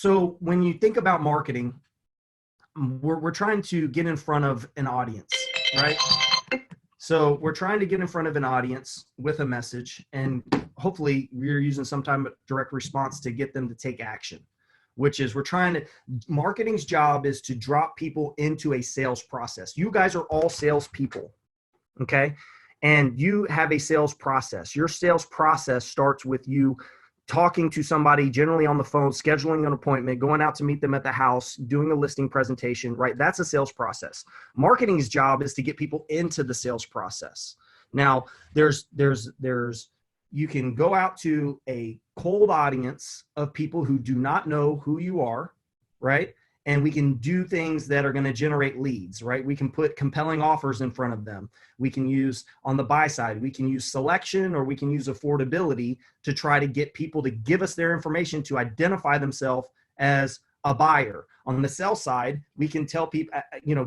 So when you think about marketing, we're trying to get in front of an audience, right? So we're trying to get in front of an audience with a message, and hopefully we're using some type of direct response to get them to take action, which is marketing's job is to drop people into a sales process. You guys are all salespeople, okay? And you have a sales process. Your sales process starts with you talking to somebody, generally on the phone, scheduling an appointment, going out to meet them at the house, doing a listing presentation, right? That's a sales process. Marketing's job is to get people into the sales process. Now, you can go out to a cold audience of people who do not know who you are, right? And we can do things that are going to generate leads, right? We can put compelling offers in front of them. We can use, on the buy side, we can use selection, or we can use affordability to try to get people to give us their information to identify themselves as a buyer. On the sell side, we can tell people,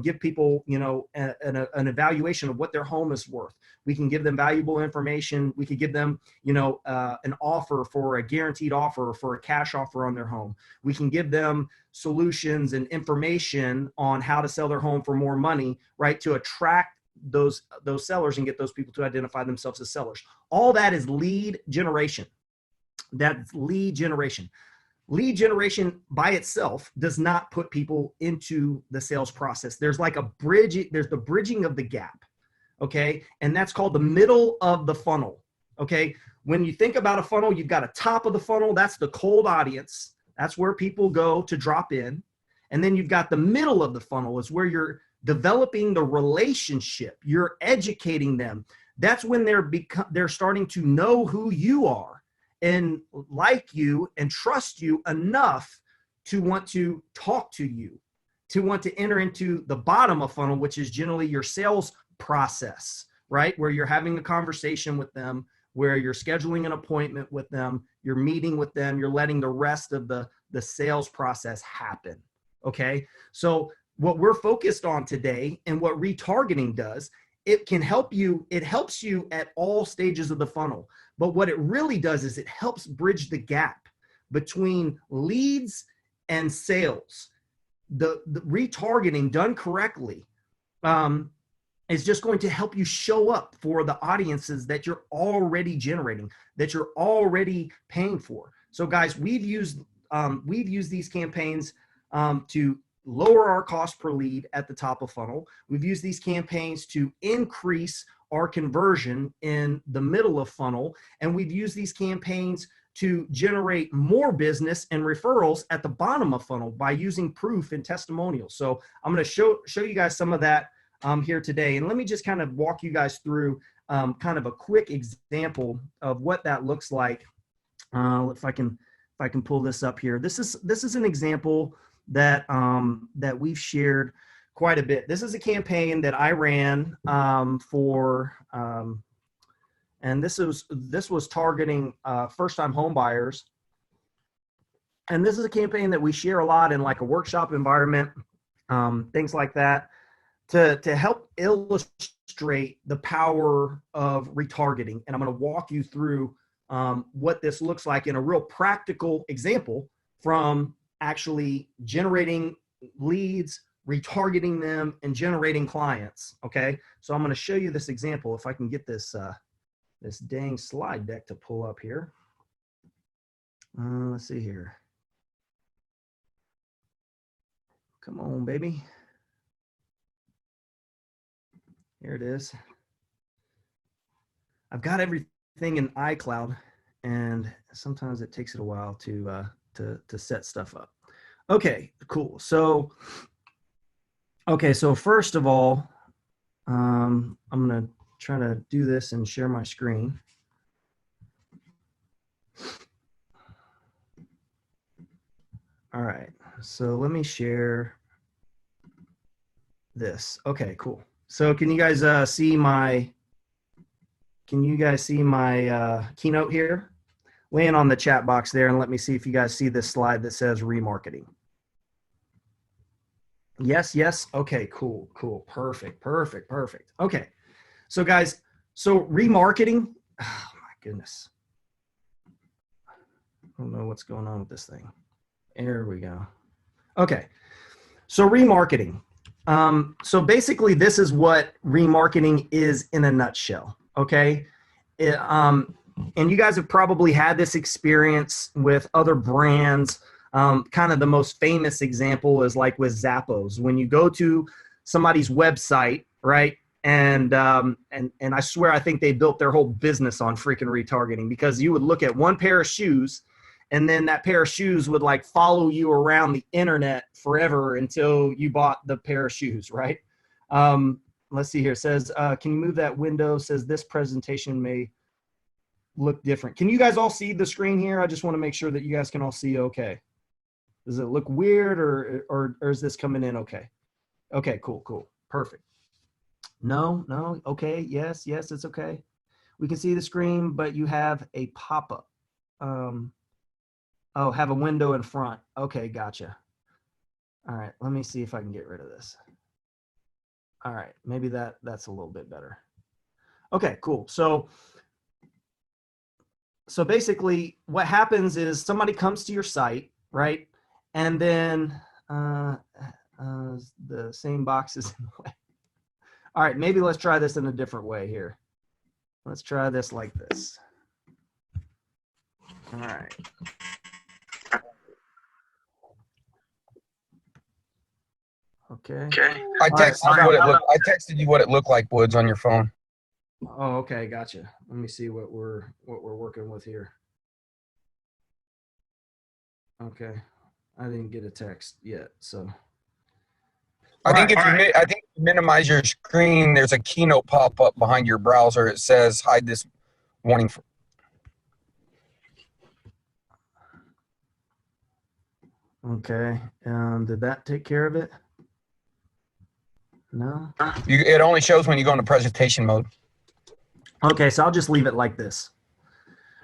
give people, an evaluation of what their home is worth. We can give them valuable information. We could give them, an offer, for a guaranteed offer, for a cash offer on their home. We can give them solutions and information on how to sell their home for more money, right? To attract those sellers and get those people to identify themselves as sellers. All that is lead generation. That's lead generation. Lead generation by itself does not put people into the sales process. There's like a bridge. There's the bridging of the gap. Okay. And that's called the middle of the funnel. Okay. When you think about a funnel, you've got a top of the funnel. That's the cold audience. That's where people go to drop in. And then you've got the middle of the funnel is where you're developing the relationship. You're educating them. That's when they're starting to know who you are and like you and trust you enough to want to talk to you, to want to enter into the bottom of funnel, which is generally your sales process, right? Where you're having a conversation with them, where you're scheduling an appointment with them, you're meeting with them, you're letting the rest of the sales process happen, okay? So what we're focused on today and what retargeting does, it can help you. It helps you at all stages of the funnel. But what it really does is it helps bridge the gap between leads and sales. The retargeting done correctly is just going to help you show up for the audiences that you're already generating, that you're already paying for. So guys, we've used these campaigns to lower our cost per lead at the top of funnel. We've used these campaigns to increase our conversion in the middle of funnel. And we've used these campaigns to generate more business and referrals at the bottom of funnel by using proof and testimonials. So I'm going to show you guys some of that here today. And let me just kind of walk you guys through kind of a quick example of what that looks like. If I can pull this up here. This is an example that we've shared quite a bit. This is a campaign that I ran and this was targeting first-time home buyers. And this is a campaign that we share a lot in like a workshop environment, things like that, to help illustrate the power of retargeting. And I'm going to walk you through what this looks like in a real practical example from actually generating leads, retargeting them, and generating clients. Okay, so I'm going to show you this example. If I can get this this dang slide deck to pull up here. Let's see here. Come on, baby. Here it is. I've got everything in iCloud, and sometimes it takes it a while to set stuff up. Okay, cool. So first of all, I'm gonna try to do this and share my screen. All right, so let me share this. Okay, cool. So can you guys see my keynote here? Lay in on the chat box there and let me see if you guys see this slide that says remarketing. Yes, yes. Okay, cool. Perfect. Okay. So guys, remarketing, oh my goodness. I don't know what's going on with this thing. There we go. Okay. So remarketing. So basically, this is what remarketing is in a nutshell. Okay. It, and you guys have probably had this experience with other brands. Kind of the most famous example is like with Zappos. When you go to somebody's website, right? And I swear I think they built their whole business on freaking retargeting, because you would look at one pair of shoes and then that pair of shoes would like follow you around the internet forever until you bought the pair of shoes, right? Let's see here. It says, can you move that window? It says this presentation may look different. Can you guys all see the screen here? I just want to make sure that you guys can all see okay. Does it look weird or is this coming in okay? Okay, cool. Perfect. No, okay, yes, it's okay. We can see the screen, but you have a pop-up. Oh, have a window in front. Okay, gotcha. All right, let me see if I can get rid of this. All right, maybe that's a little bit better. Okay, cool. So basically what happens is somebody comes to your site, right? And then the same box is in the way. All right, maybe let's try this in a different way here. Let's try this like this. All right. Okay. I texted you what it looked like, Woods, on your phone. Oh, okay, gotcha. Let me see what we're working with here. Okay, I didn't get a text yet, so. I think if you minimize your screen, there's a keynote pop up behind your browser. It says hide this warning. Okay, did that take care of it? No. It only shows when you go into presentation mode. Okay, so I'll just leave it like this.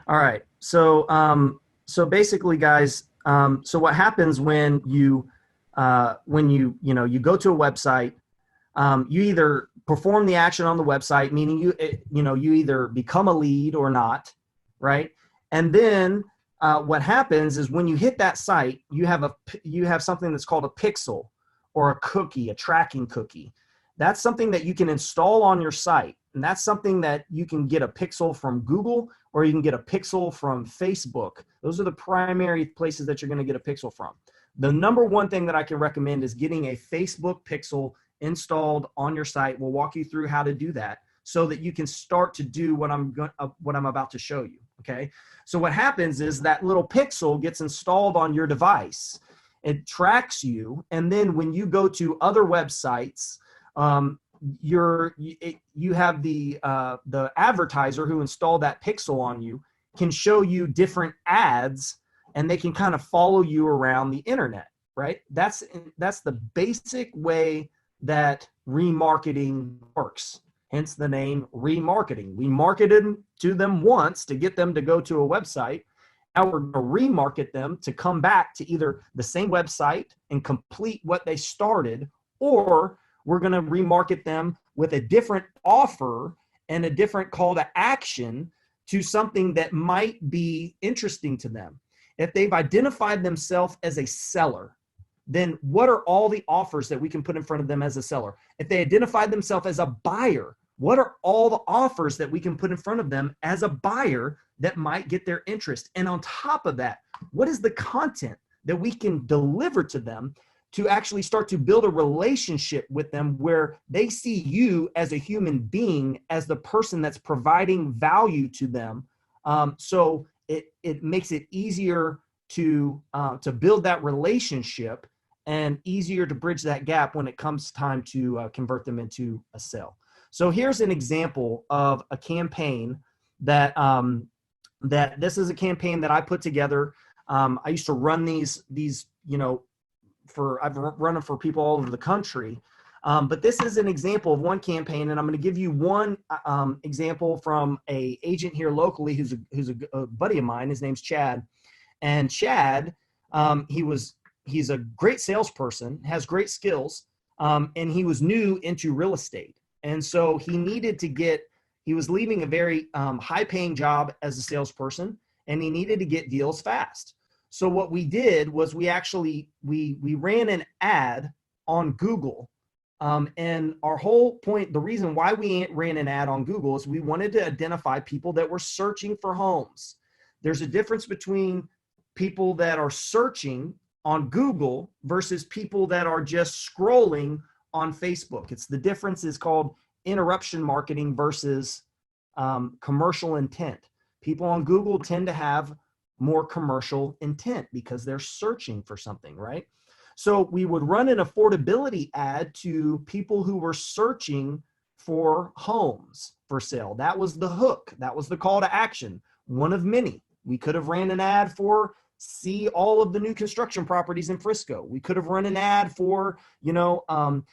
All right. So so basically, guys, so what happens when you go to a website, you either perform the action on the website, meaning you either become a lead or not, right? And then what happens is when you hit that site, you have something that's called a pixel or a cookie, a tracking cookie. That's something that you can install on your site. And that's something that you can get a pixel from Google, or you can get a pixel from Facebook. Those are the primary places that you're going to get a pixel from. The number one thing that I can recommend is getting a Facebook pixel installed on your site. We'll walk you through how to do that so that you can start to do what I'm about to show you. Okay. So what happens is that little pixel gets installed on your device. It tracks you. And then when you go to other websites, you have the advertiser who installed that pixel on you can show you different ads, and they can kind of follow you around the internet, right? That's the basic way that remarketing works. Hence the name remarketing. We marketed to them once to get them to go to a website. Now we're going to remarket them to come back to either the same website and complete what they started, or we're going to remarket them with a different offer and a different call to action to something that might be interesting to them. If they've identified themselves as a seller, then what are all the offers that we can put in front of them as a seller? If they identify themselves as a buyer, what are all the offers that we can put in front of them as a buyer that might get their interest? And on top of that, what is the content that we can deliver to them to actually start to build a relationship with them where they see you as a human being, as the person that's providing value to them. So it makes it easier to build that relationship and easier to bridge that gap when it comes time to convert them into a sale. So here's an example of a campaign that this is a campaign that I put together. I used to run these I've run them for people all over the country. But this is an example of one campaign, and I'm going to give you one example from an agent here locally who's a buddy of mine. His name's Chad. And Chad, he's a great salesperson, has great skills, and he was new into real estate. And so he was leaving a very high-paying job as a salesperson, and he needed to get deals fast. So what we did was we ran an ad on Google. And our whole point, the reason why we ran an ad on Google is we wanted to identify people that were searching for homes. There's a difference between people that are searching on Google versus people that are just scrolling on Facebook. It's the difference is called interruption marketing versus commercial intent. People on Google tend to have more commercial intent because they're searching for something, right? So we would run an affordability ad to people who were searching for homes for sale. That was the hook. That was the call to action. One of many. We could have ran an ad for see all of the new construction properties in Frisco. We could have run an ad for, all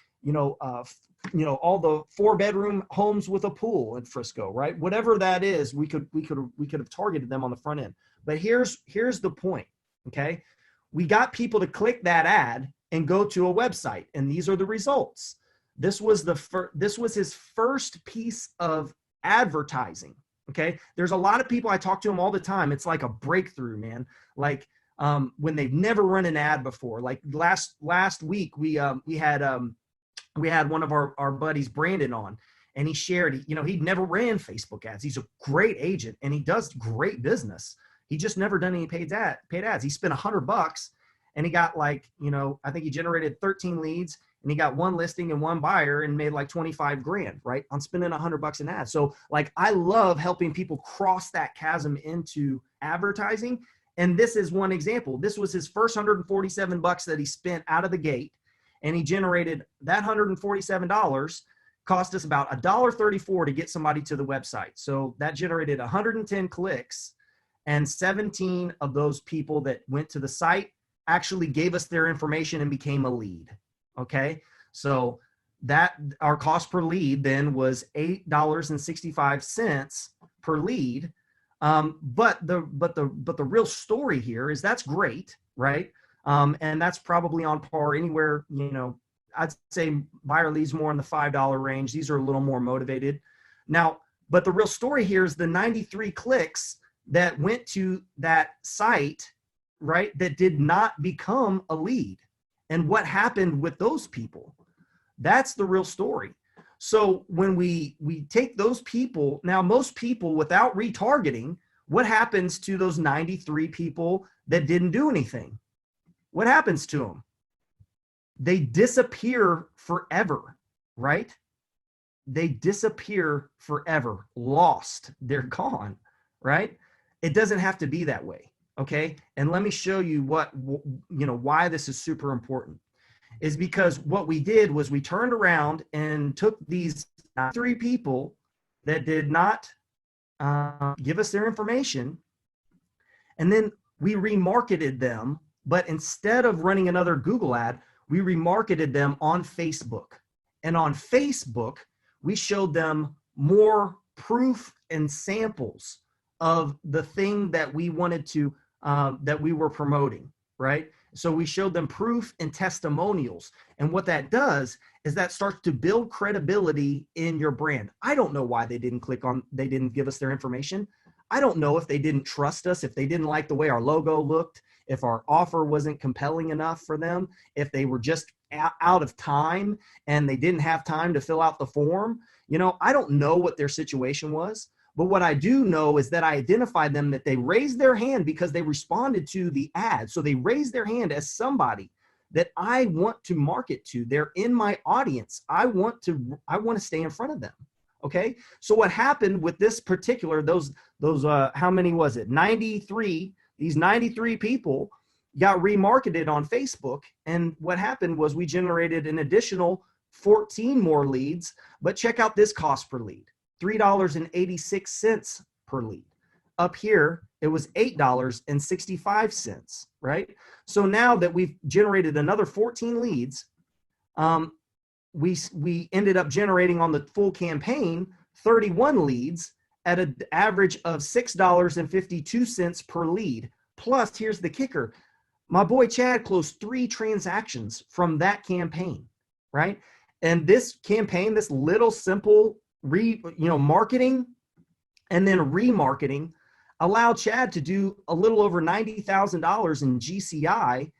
the 4-bedroom homes with a pool in Frisco, right? Whatever that is, we could have targeted them on the front end. But here's the point, okay? We got people to click that ad and go to a website, and these are the results. This was his first piece of advertising. Okay. There's a lot of people, I talk to them all the time. It's like a breakthrough, man. Like when they've never run an ad before. Like last week, we had one of our buddies, Brandon, on, and he shared, he'd never ran Facebook ads. He's a great agent and he does great business. He just never done any paid ads. He spent $100 and he got I think he generated 13 leads and he got one listing and one buyer and made like 25 grand, right? On spending $100 in ads. So I love helping people cross that chasm into advertising. And this is one example. This was his first $147 that he spent out of the gate. And he generated that $147 cost us about $1.34 to get somebody to the website. So that generated 110 clicks, and 17 of those people that went to the site actually gave us their information and became a lead. Okay. So that our cost per lead then was $8.65 per lead. But the real story here is that's great, right? And that's probably on par anywhere, I'd say buyer leads more in the $5 range. These are a little more motivated. Now, but the real story here is the 93 clicks that went to that site, right, that did not become a lead. And what happened with those people? That's the real story. So when we take those people, now most people without retargeting, what happens to those 93 people that didn't do anything? What happens to them? They disappear forever, right? They disappear forever, lost, they're gone, right? It doesn't have to be that way, okay? And let me show you why this is super important. Is because what we did was we turned around and took these 3 people that did not give us their information, and then we remarketed them. But instead of running another Google ad, we remarketed them on Facebook. And on Facebook, we showed them more proof and samples of the thing that we wanted to, that we were promoting, right? So we showed them proof and testimonials. And what that does is that starts to build credibility in your brand. I don't know why they didn't give us their information. I don't know if they didn't trust us, if they didn't like the way our logo looked, if our offer wasn't compelling enough for them, if they were just out of time and they didn't have time to fill out the form. I don't know what their situation was. But what I do know is that I identified them, that they raised their hand because they responded to the ad. So they raised their hand as somebody that I want to market to. They're in my audience. I want to stay in front of them. Okay. So what happened with this particular, those how many was it? 93, these 93 people got remarketed on Facebook. And what happened was we generated an additional 14 more leads, but check out this cost per lead. $3.86 per lead. Up here, it was $8.65, right? So now that we've generated another 14 leads, we ended up generating on the full campaign 31 leads at an average of $6.52 per lead. Plus, here's the kicker. My boy Chad closed 3 transactions from that campaign, right? And this campaign, this little simple marketing and then remarketing, allowed Chad to do a little over $90,000 in GCI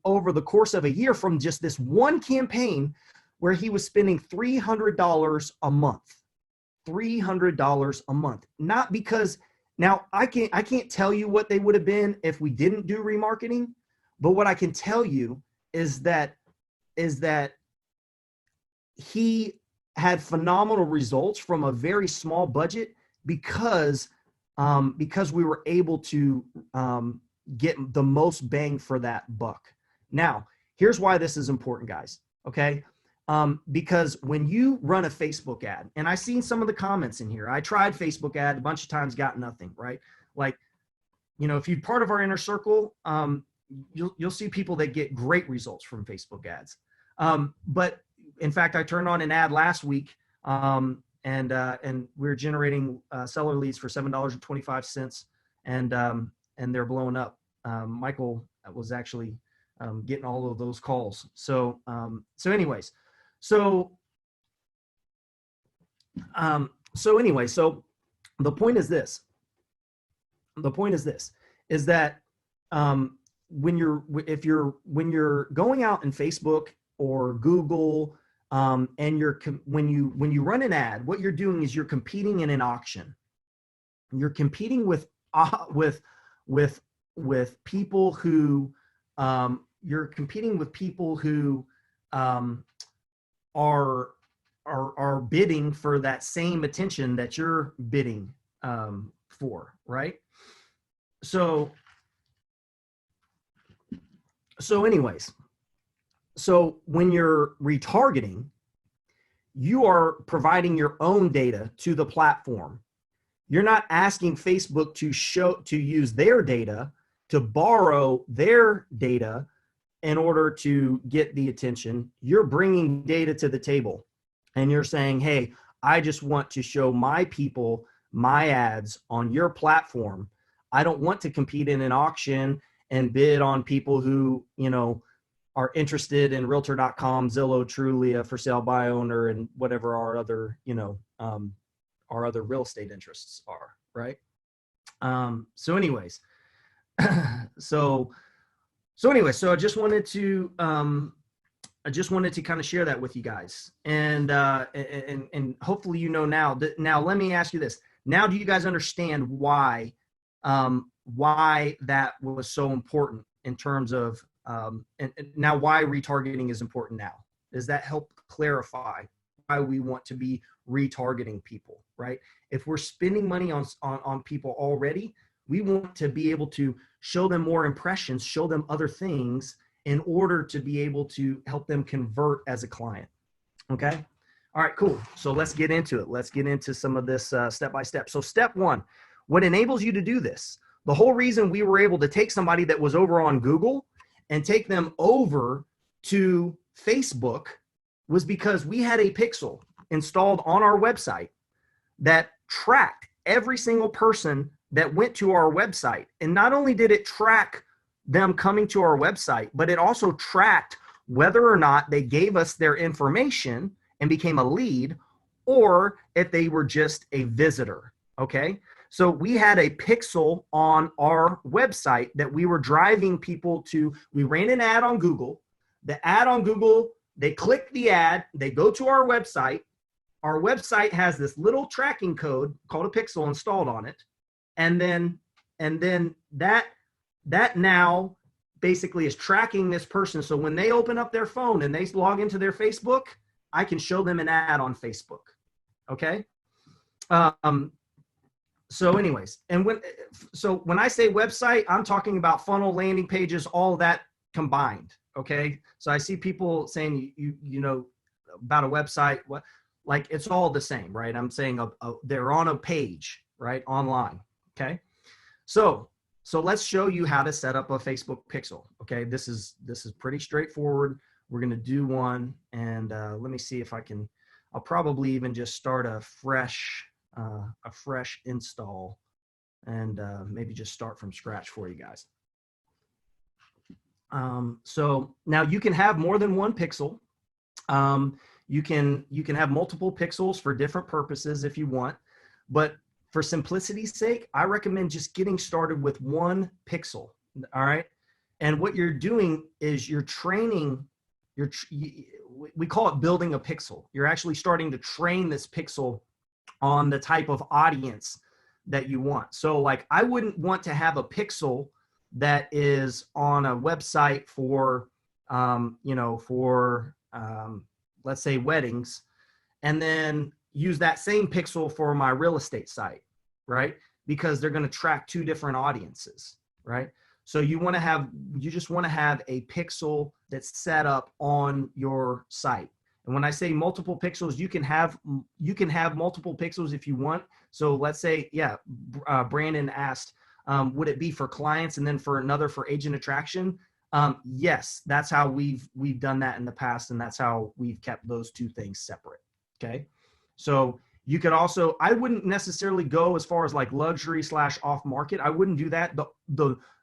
over the course of a year from just this one campaign where he was spending $300 a month. $300 a month. Not because now I can't tell you what they would have been if we didn't do remarketing, but what I can tell you is that he had phenomenal results from a very small budget because we were able to get the most bang for that buck. Now, here's why this is important, guys. Okay. Because when you run a Facebook ad, and I've seen some of the comments in here, I tried Facebook ad a bunch of times, got nothing, right? Like, you know, if you're part of our inner circle, you'll see people that get great results from Facebook ads. But in fact, I turned on an ad last week, and we're generating seller leads for $7.25, and they're blowing up. Michael was actually getting all of those calls. So anyways, so the point is this. The point is this: is that when you're going out in Facebook or Google, and when you run an ad, what you're doing is you're competing in an auction. You're competing with people who are bidding for that same attention that you're bidding for, right? So anyways, so when you're retargeting, you are providing your own data to the platform. You're not asking Facebook to use their data, to borrow their data in order to get the attention. You're bringing data to the table and you're saying, hey, I just want to show my people my ads on your platform. I don't want to compete in an auction and bid on people who, you know, are interested in realtor.com, Zillow, Trulia, for sale by owner, and whatever our other, you know, our other real estate interests are, right? So anyways, so I just wanted to kind of share that with you guys, and hopefully you know now. Now let me ask you this: now do you guys understand why that was so important in terms of and now why retargeting is important now? Does that help clarify why we want to be retargeting people, right? If we're spending money on people already, we want to be able to show them more impressions, show them other things in order to be able to help them convert as a client. Okay. All right, cool. So let's get into it. Let's get into some of this step by step. So step one, what enables you to do this? The whole reason we were able to take somebody that was over on Google and take them over to Facebook was because we had a pixel installed on our website that tracked every single person that went to our website. And not only did it track them coming to our website, but it also tracked whether or not they gave us their information and became a lead, or if they were just a visitor. Okay. So we had a pixel on our website that we were driving people to. We ran an ad on Google. The ad on Google, they click the ad, they go to our website. Our website has this little tracking code called a pixel installed on it. And then that now basically is tracking this person. So when they open up their phone and they log into their Facebook, I can show them an ad on Facebook. Okay. So anyways, and when I say website, I'm talking about funnel, landing pages, all that combined. Okay. So I see people saying, you know, about a website, what, like it's all the same, right? I'm saying they're on a page, right? Online. Okay. So let's show you how to set up a Facebook pixel. Okay. This is pretty straightforward. We're going to do one, and let me see if I'll probably even just start a fresh install, and maybe just start from scratch for you guys. So now you can have more than one pixel. You can have multiple pixels for different purposes if you want, but for simplicity's sake, I recommend just getting started with 1 pixel. All right. And what you're doing is you're training we call it building a pixel. You're actually starting to train this pixel on the type of audience that you want. So like, I wouldn't want to have a pixel that is on a website for, let's say weddings, and then use that same pixel for my real estate site, right? Because they're going to track 2 different audiences, right? So you just want to have a pixel that's set up on your site. And when I say multiple pixels, you can have multiple pixels if you want. So let's say, Brandon asked, would it be for clients and then for another for agent attraction? Yes, that's how we've done that in the past, and that's how we've kept those 2 things separate. Okay, so you could also, I wouldn't necessarily go as far as like luxury / off market. I wouldn't do that.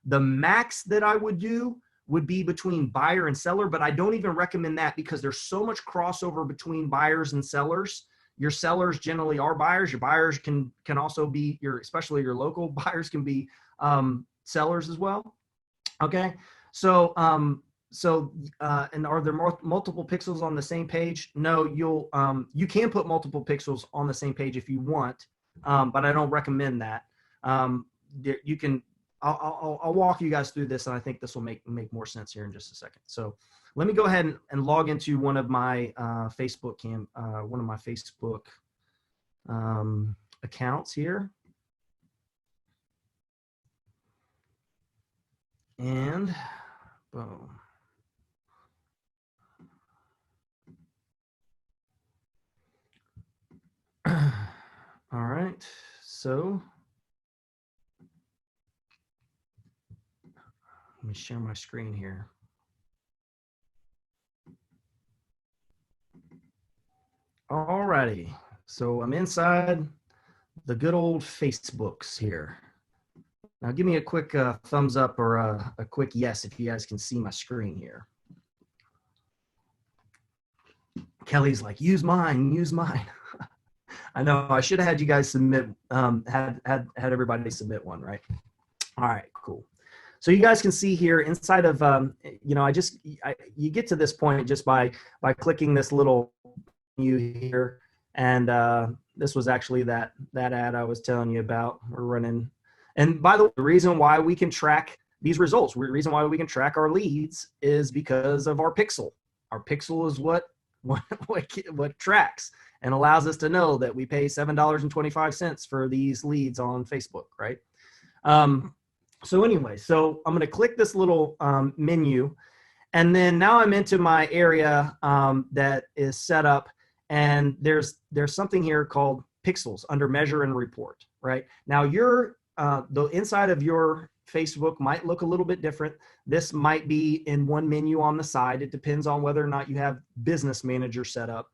The max that I would do would be between buyer and seller, but I don't even recommend that because there's so much crossover between buyers and sellers. Your sellers generally are buyers. Your buyers can also be especially your local buyers can be sellers as well. Okay, so and are there multiple pixels on the same page? No, you can put multiple pixels on the same page if you want, but I don't recommend that. You can. I'll walk you guys through this, and I think this will make more sense here in just a second. So let me go ahead and log into one of my Facebook accounts here. And boom. All right, so let me share my screen here. All righty, so I'm inside the good old Facebooks here. Now give me a quick thumbs up or a quick yes if you guys can see my screen here. Kelly's like, use mine. I know, I should have had you guys submit, had everybody submit one, right? All right, cool. So you guys can see here inside of, you get to this point just by clicking this little menu here. And this was actually that ad I was telling you about. We're running. And by the way, the reason why we can track these results, the reason why we can track our leads is because of our pixel. Our pixel is what tracks and allows us to know that we pay $7.25 for these leads on Facebook, right? So anyway, so I'm going to click this little menu, and then now I'm into my area that is set up, and there's something here called pixels under measure and report, right? Now the inside of your Facebook might look a little bit different. This might be in one menu on the side. It depends on whether or not you have Business Manager set up.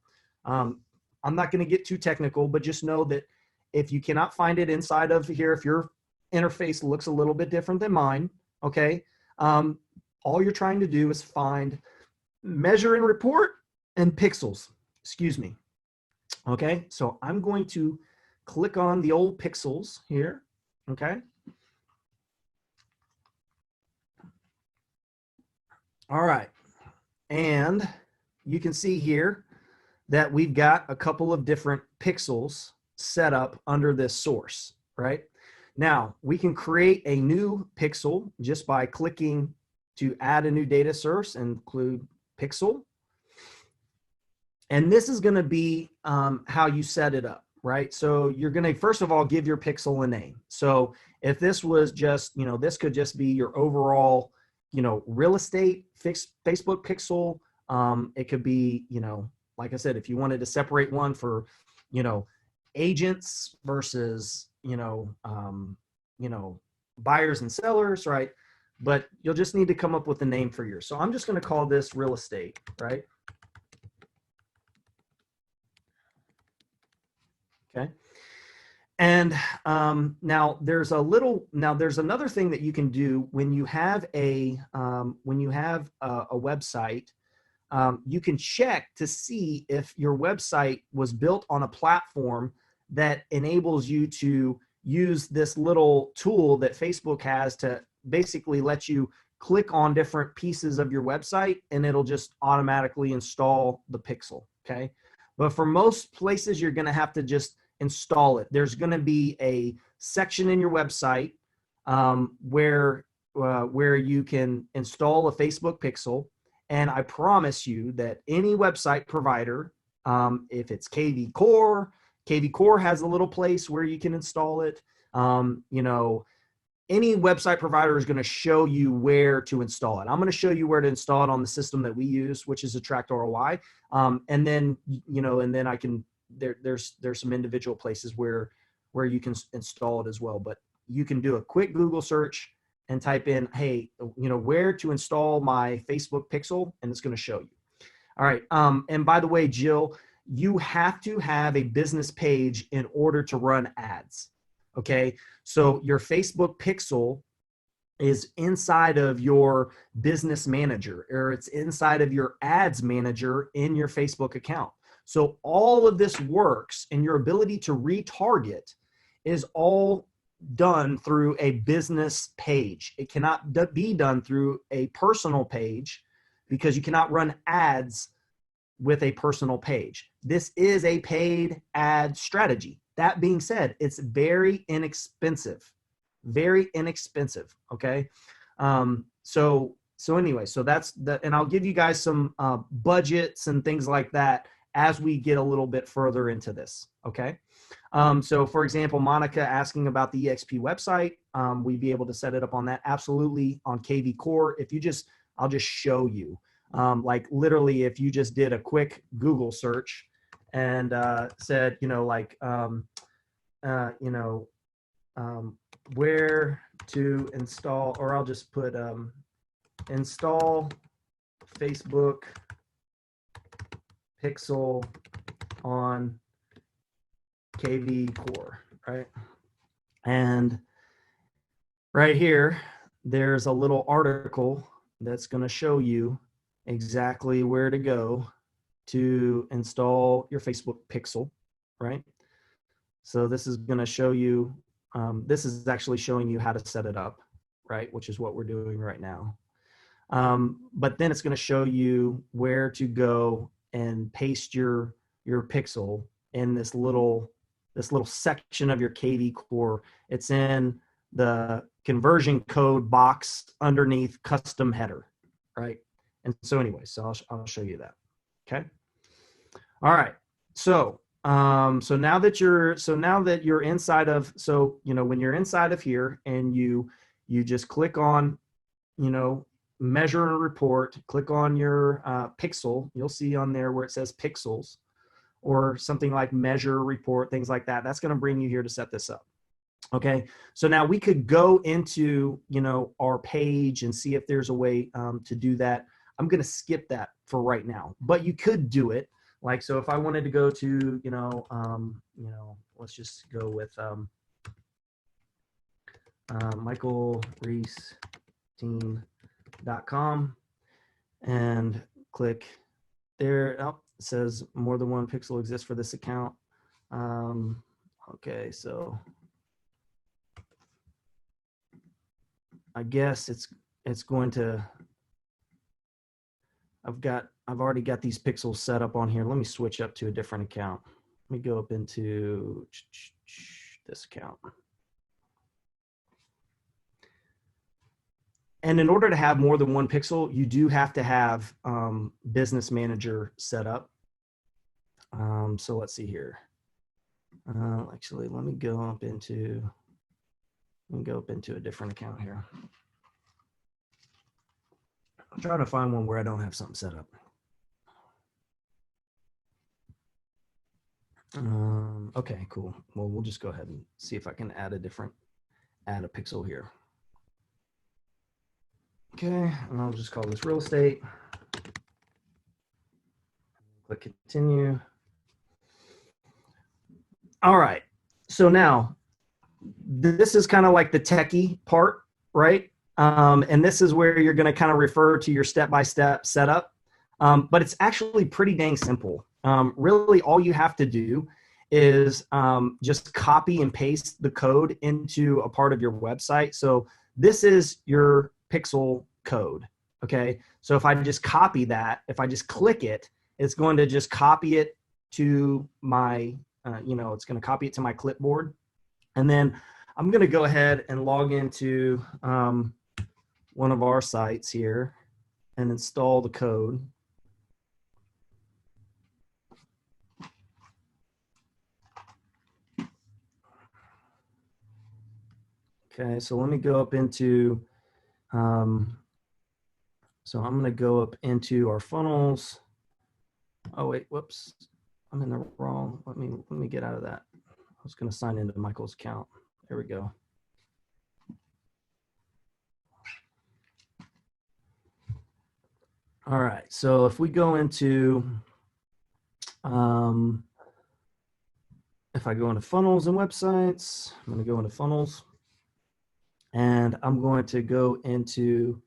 I'm not going to get too technical, but just know that if you cannot find it inside of here, if your interface looks a little bit different than mine, okay, all you're trying to do is find measure and report and pixels, excuse me. Okay, so I'm going to click on the old pixels here, okay. All right, and you can see here that we've got a couple of different pixels set up under this source, right? Now, we can create a new pixel just by clicking to add a new data source and include pixel. And this is going to be how you set it up, right? So you're going to, first of all, give your pixel a name. So if this was just, this could just be your overall, real estate Facebook pixel. It could be, like I said, if you wanted to separate one for, agents versus, buyers and sellers, right? But you'll just need to come up with a name for yours. So I'm just going to call this real estate, right? Okay. And now there's another thing that you can do when you have a website. You can check to see if your website was built on a platform that enables you to use this little tool that Facebook has to basically let you click on different pieces of your website, and it'll just automatically install the pixel. Okay. But for most places, you're going to have to just install it. There's going to be a section in your website where you can install a Facebook pixel. And I promise you that any website provider, if it's KV Core has a little place where you can install it. Any website provider is going to show you where to install it. I'm going to show you where to install it on the system that we use, which is Attract ROI. And then I can, there's some individual places where you can install it as well. But you can do a quick Google search and type in, hey, where to install my Facebook pixel, and it's going to show you. All right. And by the way, Jill, you have to have a business page in order to run ads. Okay. So your Facebook pixel is inside of your business manager, or it's inside of your ads manager in your Facebook account. So all of this works, and your ability to retarget is all done through a business page. It cannot be done through a personal page, because you cannot run ads with a personal page. This is a paid ad strategy. That being said, it's very inexpensive, okay? So anyway, so that's the, and I'll give you guys some budgets and things like that as we get a little bit further into this, okay? So for example, Monica asking about the EXP website, we'd be able to set it up on that. Absolutely, on KV Core. I'll just show you. Like literally, if you just did a quick Google search and said, where to install, or I'll just put install Facebook pixel on KV Core, right? And right here, there's a little article that's going to show you exactly where to go to install your Facebook pixel, right? So this is going to show you, this is actually showing you how to set it up, right? Which is what we're doing right now. But then it's going to show you where to go and paste your pixel in this little section of your KV Core. It's in the conversion code box underneath custom header, right? And so anyway, so I'll show you that. Okay. All right. So so now that you're inside of, when you're inside of here and you just click on, measure and report, click on your pixel, you'll see on there where it says pixels, or something like measure, report, things like that. That's going to bring you here to set this up. Okay. So now we could go into, our page and see if there's a way to do that. I'm going to skip that for right now, but you could do it. Like, so if I wanted to go to, let's just go with michaelreese.com and click there. Oh, it says more than one pixel exists for this account. Okay, so I guess it's going to, I've already got these pixels set up on here. Let me switch up to a different account. Let me go up into this account. And in order to have more than one pixel, you do have to have Business Manager set up. So let's see here. Actually, let me go up into a different account here. I'm trying to find one where I don't have something set up. Okay, cool. Well, we'll just go ahead and see if I can add a pixel here. Okay, and I'll just call this real estate. Click continue. All right, so now this is kind of like the techie part, right? And this is where you're going to kind of refer to your step-by-step setup. But it's actually pretty dang simple. Really, all you have to do is just copy and paste the code into a part of your website. So this is your pixel code. Okay. So if I just copy that, if I just click it, it's going to just copy it to my, it's going to copy it to my clipboard. And then I'm going to go ahead and log into one of our sites here and install the code. Okay, so let me go up into, so I'm going to go up into our funnels. Oh wait, whoops, I'm in the wrong. Let me get out of that. I was going to sign into Michael's account. There we go. All right, so if we go into, if I go into funnels and websites, I'm going to go into funnels, and I'm going to go into,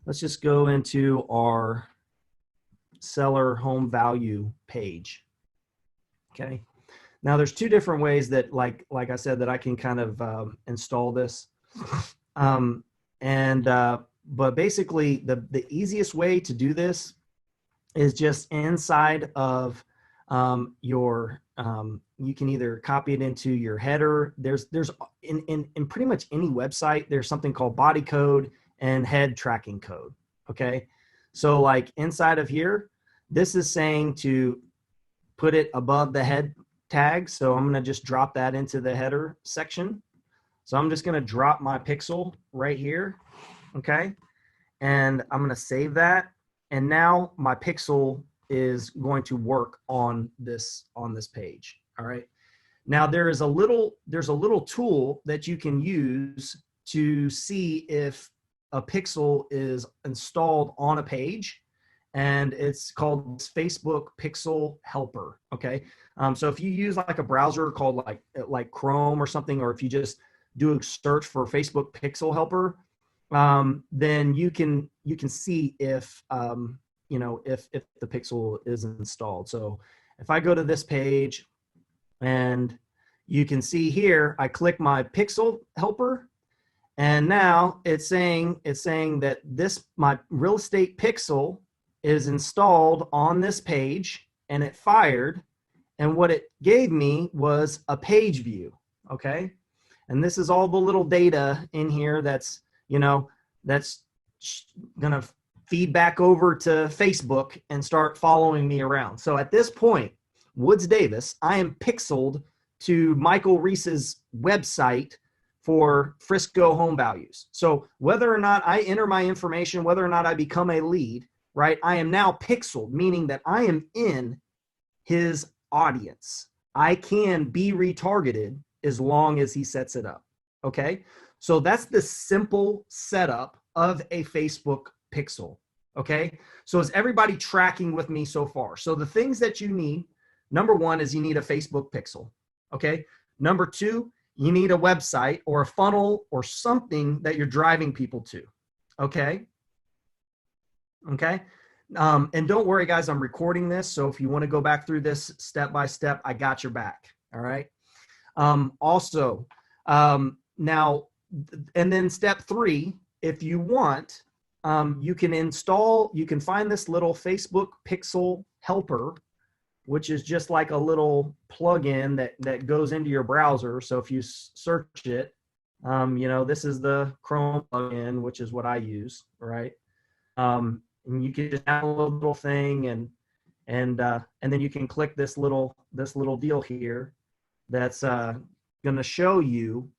let's just go into our seller home value page. Okay. Now there's two different ways that, like I said, that I can kind of install this. But basically the easiest way to do this is just inside of your, you can either copy it into your header. There's in pretty much any website, there's something called body code and head tracking code. Okay. So like inside of here, this is saying to put it above the head tag. So I'm going to just drop that into the header section. So I'm just going to drop my pixel right here. Okay. And I'm going to save that. And now my pixel is going to work on this page. All right. Now there's a little tool that you can use to see if a pixel is installed on a page, and it's called Facebook Pixel Helper. Okay. So if you use like a browser called like Chrome or something, or if you just do a search for Facebook Pixel Helper, then you can see if if the pixel is installed. So if I go to this page, and you can see here, I click my pixel helper, and now it's saying that my real estate pixel is installed on this page, and it fired, and what it gave me was a page view. Okay. And this is all the little data in here that's gonna feed back over to Facebook and start following me around. So at this point, Woods Davis, I am pixeled to Michael Reese's website for Frisco home values. So whether or not I enter my information, whether or not I become a lead, right, I am now pixeled, meaning that I am in his audience. I can be retargeted as long as he sets it up. Okay. So that's the simple setup of a Facebook pixel. Okay. So is everybody tracking with me so far? So the things that you need, number one is you need a Facebook pixel. Okay. Number two, you need a website or a funnel or something that you're driving people to. Okay. Okay. And don't worry, guys, I'm recording this. So if you want to go back through this step by step, I got your back. All right. Now, and then step three, if you want, you can find this little Facebook Pixel Helper, which is just like a little plugin that goes into your browser. So if you search it, this is the Chrome plugin, which is what I use, right? And you can just have a little thing, and then you can click this little deal here that's going to show you,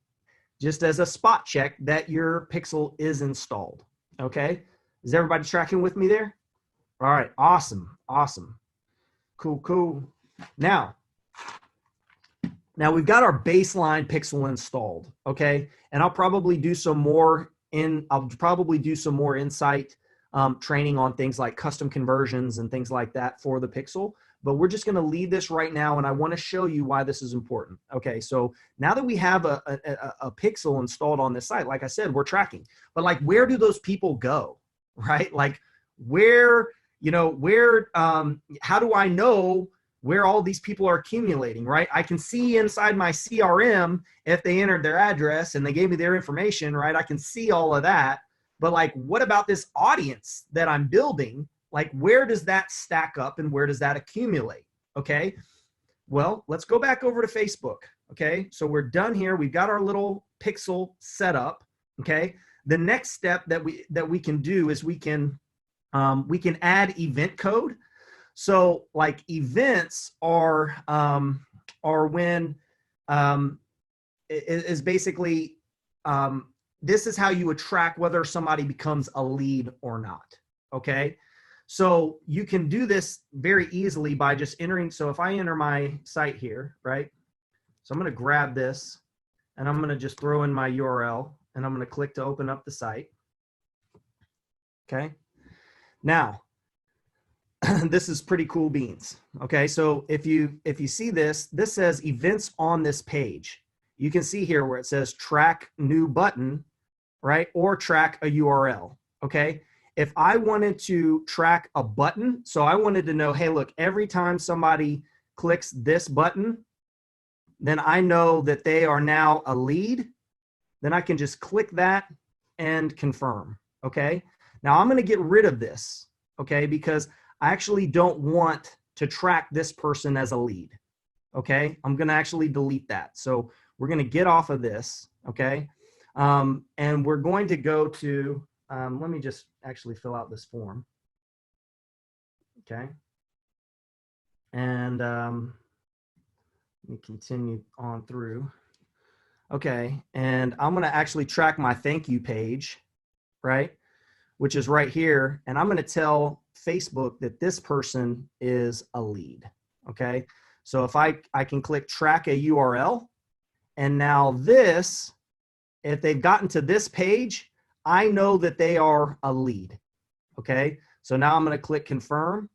just as a spot check, that your pixel is installed. Okay. Is everybody tracking with me there? All right. Awesome. Cool. Now we've got our baseline pixel installed. Okay. And I'll probably do some more insight training on things like custom conversions and things like that for the pixel. But we're just going to leave this right now, and I want to show you why this is important. Okay, so now that we have a pixel installed on this site, like I said, we're tracking. But like, where do those people go, right? Like, how do I know where all these people are accumulating, right? I can see inside my CRM if they entered their address and they gave me their information, right? I can see all of that. But like, what about this audience that I'm building? Like, where does that stack up and where does that accumulate? Okay. Well, let's go back over to Facebook. Okay. So we're done here. We've got our little pixel set up. Okay. The next step that we can do is we can add event code. So like events are when is basically this is how you would track whether somebody becomes a lead or not. Okay. So you can do this very easily by just entering. So if I enter my site here, right? So I'm going to grab this and I'm going to just throw in my URL and I'm going to click to open up the site. Okay. Now, this is pretty cool beans. Okay. So if you see this says events on this page. You can see here where it says track new button, right? Or track a URL. Okay. If I wanted to track a button, so I wanted to know, hey, look, every time somebody clicks this button, then I know that they are now a lead. Then I can just click that and confirm. Okay. Now I'm going to get rid of this. Okay. Because I actually don't want to track this person as a lead. Okay. I'm going to actually delete that. So we're going to get off of this. Okay. And we're going to go to, let me just actually fill out this form. Okay. And let me continue on through. Okay. And I'm going to actually track my thank you page, right? Which is right here. And I'm going to tell Facebook that this person is a lead. Okay. So if I can click track a URL, and now this, if they've gotten to this page, I know that they are a lead. Okay. So now I'm going to click confirm.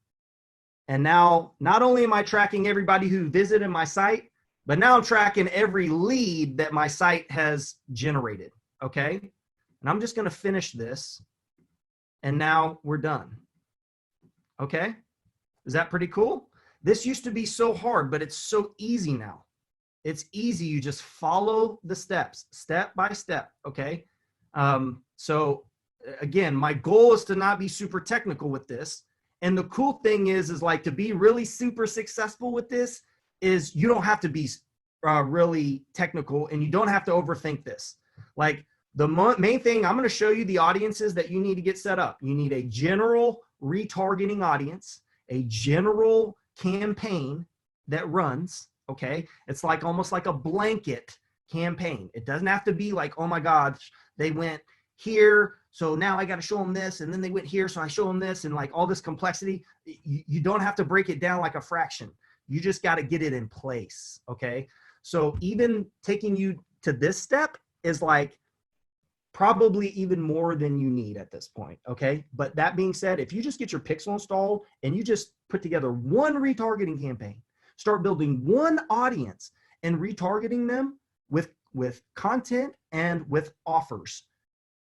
And now not only am I tracking everybody who visited my site, but now I'm tracking every lead that my site has generated. Okay. And I'm just going to finish this. And now we're done. Okay. Is that pretty cool? This used to be so hard, but it's so easy now. It's easy. You just follow the steps, step by step. Okay. So again, my goal is to not be super technical with this. And the cool thing is like to be really super successful with this is you don't have to be really technical and you don't have to overthink this. Like the main thing, I'm going to show you the audiences that you need to get set up. You need a general retargeting audience, a general campaign that runs. Okay. It's like almost like a blanket campaign. It doesn't have to be like, oh my God, they went here. So now I got to show them this. And then they went here. So I show them this and like all this complexity. You don't have to break it down like a fraction. You just got to get it in place. Okay. So even taking you to this step is like probably even more than you need at this point. Okay. But that being said, if you just get your pixel installed and you just put together one retargeting campaign, start building one audience and retargeting them with content and with offers,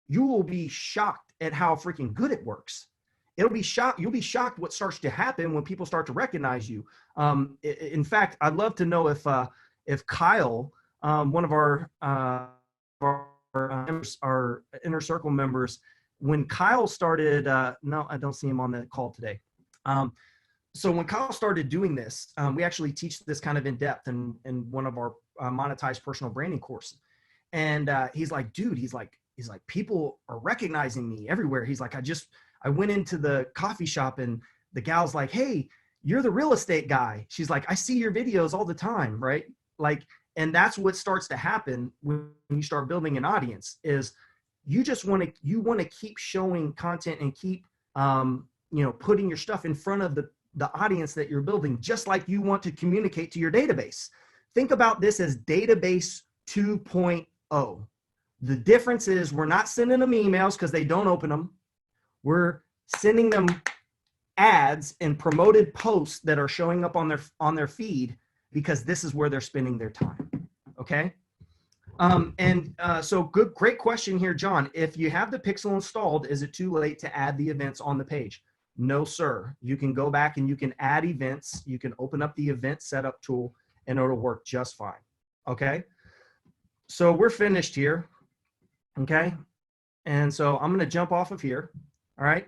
you will be shocked at how freaking good it works. You'll be shocked what starts to happen when people start to recognize you. In fact, I'd love to know if Kyle, one of our inner circle members, when Kyle started, no, I don't see him on the call today. So when Kyle started doing this, we actually teach this kind of in depth in one of our monetized personal branding courses. And he's like, dude, he's like, people are recognizing me everywhere. He's like, I went into the coffee shop and the gal's like, hey, you're the real estate guy. She's like, I see your videos all the time, right? Like, and that's what starts to happen when you start building an audience is you want to keep showing content and keep, putting your stuff in front of the audience that you're building, just like you want to communicate to your database. Think about this as database 2.0. The difference is we're not sending them emails because they don't open them. We're sending them ads and promoted posts that are showing up on their feed because this is where they're spending their time. Okay. So great question here, John. If you have the pixel installed, is it too late to add the events on the page? No, sir. You can go back and you can add events. You can open up the event setup tool and it'll work just fine. Okay. So we're finished here. Okay. And so I'm going to jump off of here. All right.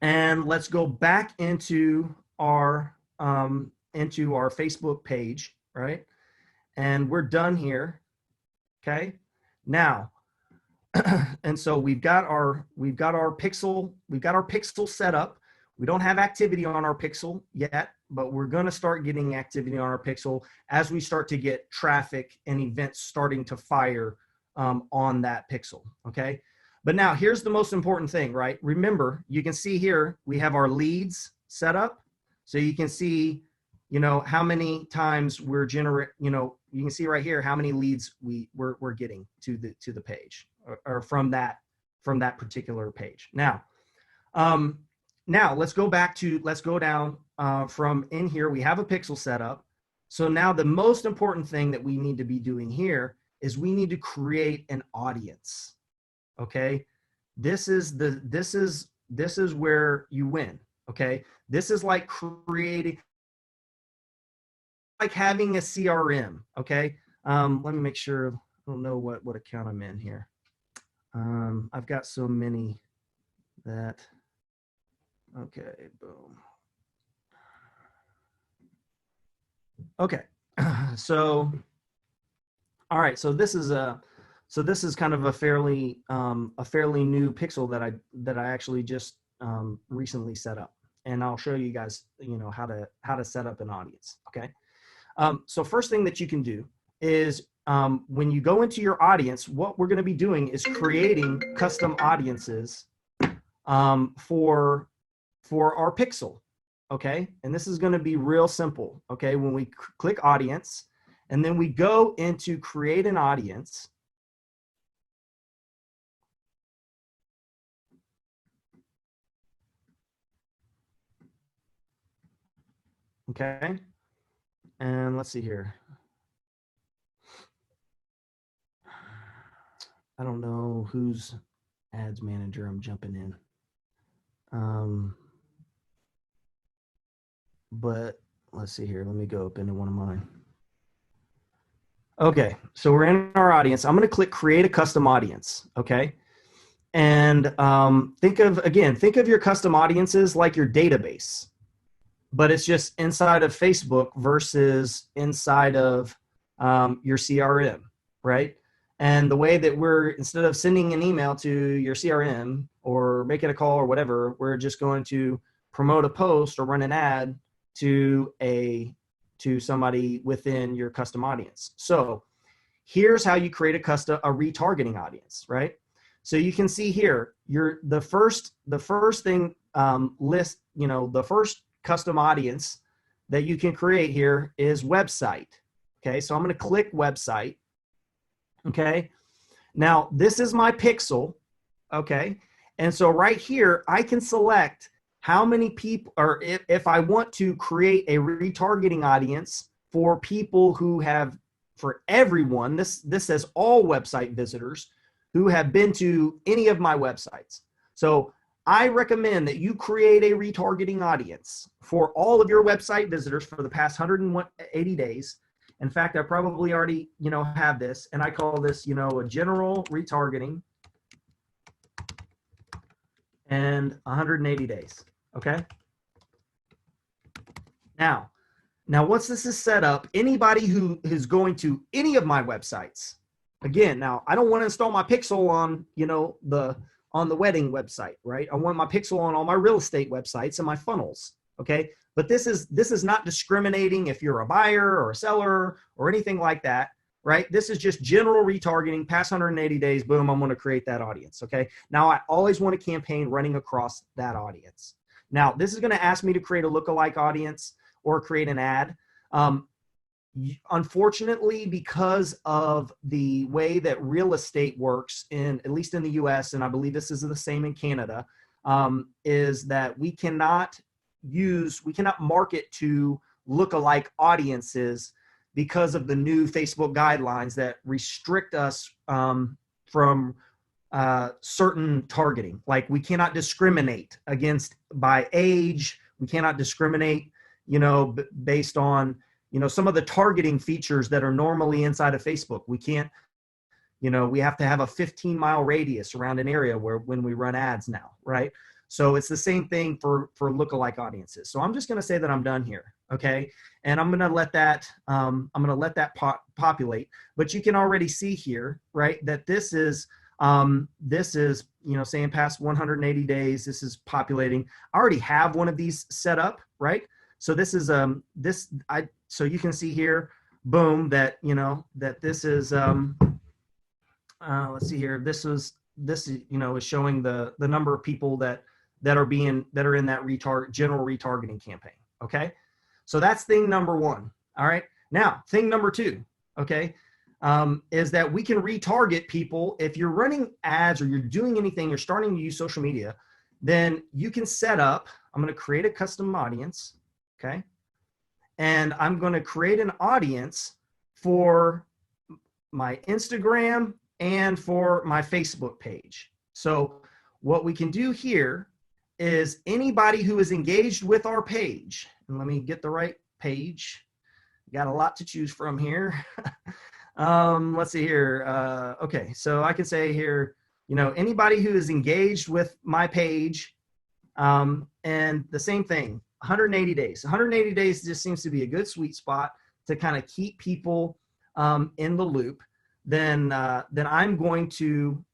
And let's go back into our Facebook page. Right. And we're done here. Okay. Now, and so we've got our pixel set up. We don't have activity on our pixel yet, but we're going to start getting activity on our pixel as we start to get traffic and events starting to fire on that pixel. Okay. But now here's the most important thing, right? Remember, you can see here, we have our leads set up. So you can see, how many times we're you can see right here how many leads we're getting to the page or from that particular page. Now let's go down from in here. We have a pixel set up. So now the most important thing that we need to be doing here is we need to create an audience. Okay. This is where you win. Okay. This is like having a CRM. Okay. Let me make sure. I don't know what account I'm in here. I've got so many that, okay, boom. Okay. So, all right. So this is kind of a fairly new pixel that I actually just recently set up, and I'll show you guys how to set up an audience. Okay. So first thing that you can do is when you go into your audience, what we're going to be doing is creating custom audiences for our pixel. Okay. And this is going to be real simple. Okay. When we click audience and then we go into create an audience. Okay. And let's see here. I don't know whose ads manager I'm jumping in. But let's see here. Let me go up into one of mine. Okay. So we're in our audience. I'm going to click create a custom audience. Okay. And think of your custom audiences like your database, but it's just inside of Facebook versus inside of your CRM, right? And the way that instead of sending an email to your CRM or making a call or whatever, we're just going to promote a post or run an ad to somebody within your custom audience. So here's how you create a retargeting audience, right? So you can see here, the first thing list, the first custom audience that you can create here is website. Okay, so I'm going to click website. Okay, now this is my pixel. Okay, and so right here I can select how many people, or if I want to create a retargeting audience for people who have, for everyone, this says all website visitors who have been to any of my websites. So I recommend that you create a retargeting audience for all of your website visitors for the past 180 days. In fact, I probably already, have this, and I call this, a general retargeting and 180 days. Okay. Now once this is set up, anybody who is going to any of my websites, again, now I don't want to install my pixel on, on the wedding website, right? I want my pixel on all my real estate websites and my funnels. Okay. But this is not discriminating if you're a buyer or a seller or anything like that, right? This is just general retargeting, past 180 days, boom, I'm going to create that audience. Okay. Now I always want a campaign running across that audience. Now this is going to ask me to create a lookalike audience or create an ad. Unfortunately, because of the way that real estate works at least in the US, and I believe this is the same in Canada, is that we cannot market to lookalike audiences because of the new Facebook guidelines that restrict us from certain targeting. Like we cannot discriminate against by age. We cannot discriminate, based on, some of the targeting features that are normally inside of Facebook. We can't, we have to have a 15-mile radius around an area when we run ads now, right? So it's the same thing for lookalike audiences. So I'm just going to say that I'm done here, okay? And I'm going to let that populate. But you can already see here, right, that this is saying past 180 days. This is populating. I already have one of these set up, right? So this is so you can see here, boom, that that this is let's see here. This is showing the number of people that are in that general retargeting campaign. Okay, so that's thing number one. All right, now thing number two. Okay, is that we can retarget people. If you're running ads or you're doing anything, you're starting to use social media, then you can set up. I'm going to create a custom audience. Okay, and I'm going to create an audience for my Instagram and for my Facebook page. So what we can do here is anybody who is engaged with our page, and let me get the right page. Got a lot to choose from here. Let's see here. Okay, so I can say here, anybody who is engaged with my page, and the same thing, 180 days. 180 days just seems to be a good sweet spot to kind of keep people in the loop. Then I'm going to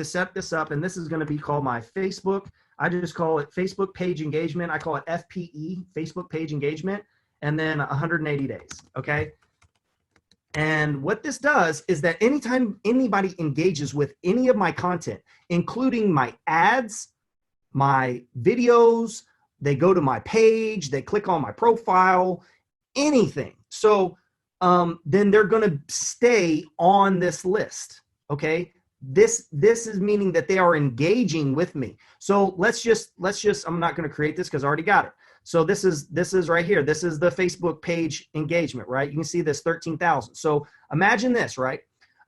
set this up, and this is going to be called my Facebook. I just call it Facebook page engagement. I call it FPE, Facebook page engagement, and then 180 days. Okay. And what this does is that anytime anybody engages with any of my content, including my ads, my videos, they go to my page, they click on my profile, anything. So then they're going to stay on this list. Okay. This is meaning that they are engaging with me. So let's just, I'm not going to create this because I already got it. So this is right here. This is the Facebook page engagement, right? You can see this 13,000. So imagine this, right?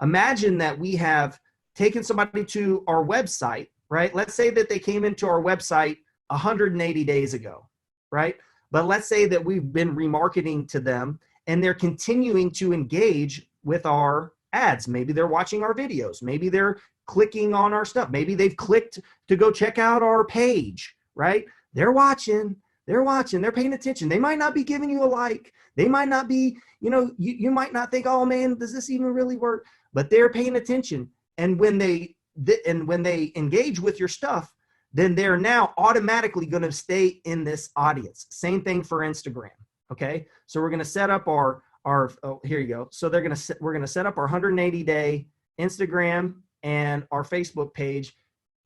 Imagine that we have taken somebody to our website, right? Let's say that they came into our website 180 days ago, right? But let's say that we've been remarketing to them and they're continuing to engage with our ads. Maybe they're watching our videos. Maybe they're clicking on our stuff. Maybe they've clicked to go check out our page, right? They're watching, they're paying attention. They might not be giving you a like. They might not be, you might not think, oh man, does this even really work? But they're paying attention. And when they engage with your stuff, then they're now automatically going to stay in this audience. Same thing for Instagram. Okay. So we're going to set up our here you go. So we're going to set up our 180-day Instagram and our Facebook page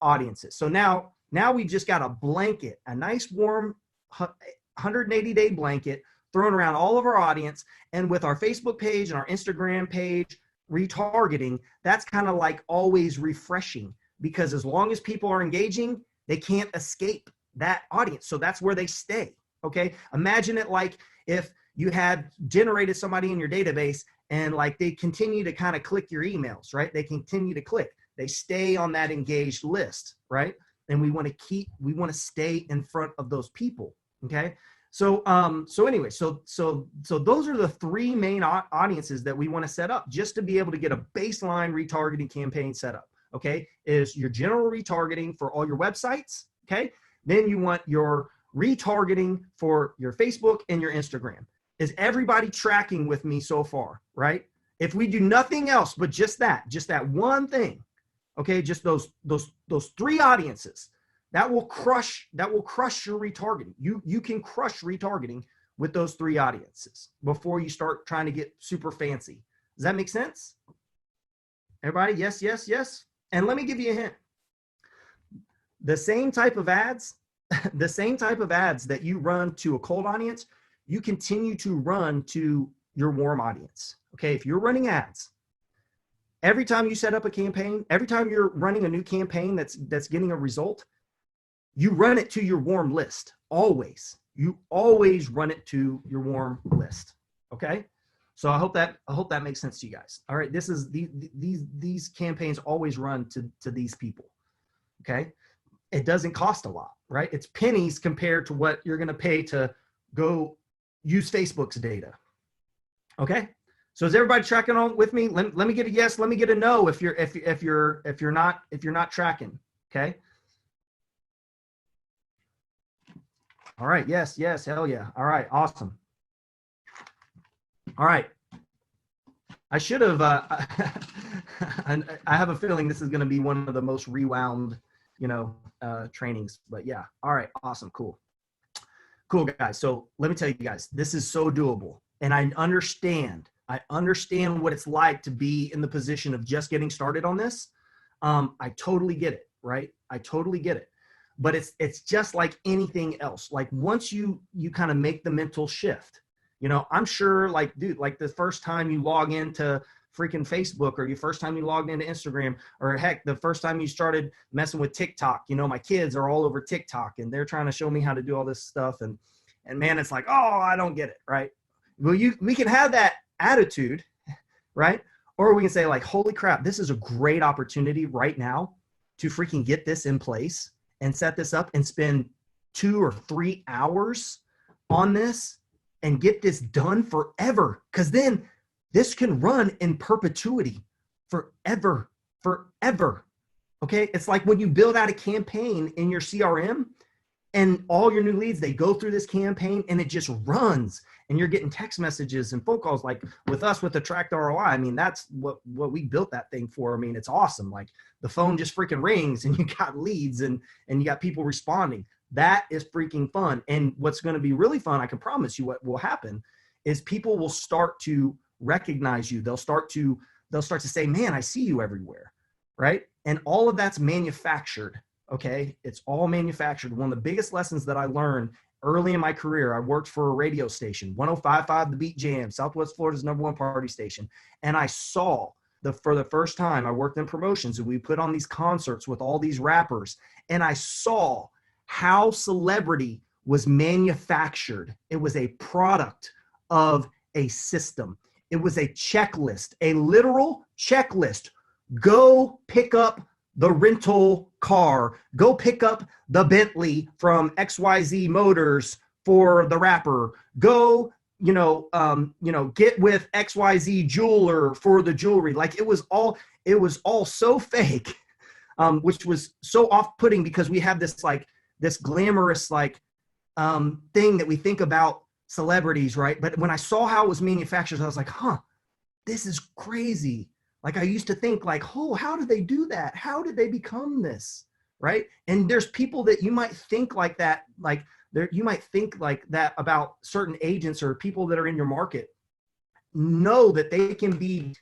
audiences. So now we've just got a blanket, a nice warm 180-day blanket thrown around all of our audience. And with our Facebook page and our Instagram page retargeting, that's kind of like always refreshing, because as long as people are engaging, they can't escape that audience. So that's where they stay. Okay. Imagine it like if you had generated somebody in your database and like they continue to kind of click your emails, right? They continue to click, they stay on that engaged list, right? And we want to stay in front of those people. Okay. So anyway, so those are the three main audiences that we want to set up just to be able to get a baseline retargeting campaign set up. Okay. Is your general retargeting for all your websites. Okay. Then you want your retargeting for your Facebook and your Instagram. Is everybody tracking with me so far, right? If we do nothing else but just that one thing, okay, just those three audiences, that will crush your retargeting. You can crush retargeting with those three audiences before you start trying to get super fancy. Does that make sense? Everybody? Yes, yes, yes. And let me give you a hint. The same type of ads that you run to a cold audience, you continue to run to your warm audience. Okay, if you're running ads, every time you set up a campaign, every time you're running a new campaign that's getting a result, you run it to your warm list. Always. You always run it to your warm list. Okay? So I hope that makes sense to you guys. All right, this is these campaigns always run to these people. Okay, it doesn't cost a lot, right? It's pennies compared to what you're going to pay to go use Facebook's data. Okay, so is everybody tracking on with me? Let me get a yes. Let me get a no if you're not tracking. Okay. All right. Yes. Hell yeah. All right. Awesome. All right. I should have. I have a feeling this is going to be one of the most rewound, trainings. But yeah. All right. Awesome. Cool, guys. So let me tell you guys, this is so doable, and I understand what it's like to be in the position of just getting started on this. I totally get it, right? I totally get it. But it's just like anything else. Like once you kind of make the mental shift. I'm sure like, dude, like the first time you log into freaking Facebook, or the first time you logged into Instagram, or heck, the first time you started messing with TikTok, my kids are all over TikTok and they're trying to show me how to do all this stuff. And man, it's like, oh, I don't get it. Right. Well, we can have that attitude, right? Or we can say like, holy crap, this is a great opportunity right now to freaking get this in place and set this up and spend 2 or 3 hours on this and get this done forever. Because then this can run in perpetuity forever. Okay. It's like when you build out a campaign in your CRM and all your new leads, they go through this campaign and it just runs, and you're getting text messages and phone calls. Like with us with Attract ROI, I mean, that's what we built that thing for. I mean, it's awesome. Like the phone just freaking rings and you got leads and you got people responding. That is freaking fun. And what's going to be really fun, I can promise you what will happen, is people will start to recognize you. They'll start to say, man, I see you everywhere. Right. And all of that's manufactured. Okay. It's all manufactured. One of the biggest lessons that I learned early in my career, I worked for a radio station, 105.5 The Beat Jam, Southwest Florida's #1 party station. And I saw for the first time, I worked in promotions and we put on these concerts with all these rappers. And I saw how celebrity was manufactured. It was a product of a system. It was a checklist, a literal checklist. Go pick up the rental car. Go pick up the Bentley from XYZ Motors for the rapper. Go, get with XYZ jeweler for the jewelry. Like it was all so fake, which was so off-putting because we have this glamorous thing that we think about celebrities, right? But when I saw how it was manufactured, I was like, this is crazy. Like I used to think like, oh, how did they do that? How did they become this? Right. And there's people that you might think like that, you might think like that about certain agents or people that are in your market. Know that they can be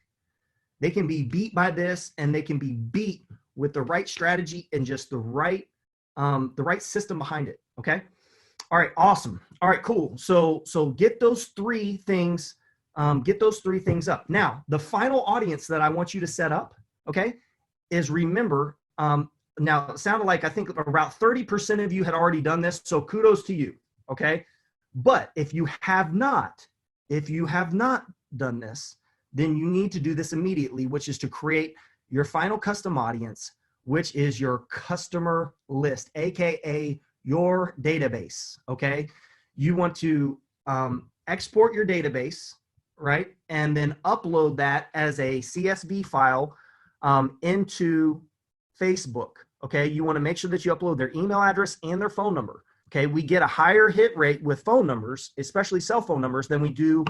beat by this, and they can be beat with the right strategy and just the right system behind it. Okay. All right. Awesome. All right, cool. So get those three things. Get those three things up. Now, the final audience that I want you to set up, okay, is remember, now it sounded like I think about 30% of you had already done this. So kudos to you. Okay. But if you have not done this, then you need to do this immediately, which is to create your final custom audience, which is your customer list, AKA your database. Okay. You want to export your database, right? And then upload that as a CSV file into Facebook. Okay. You want to make sure that you upload their email address and their phone number. Okay. We get a higher hit rate with phone numbers, especially cell phone numbers, than we do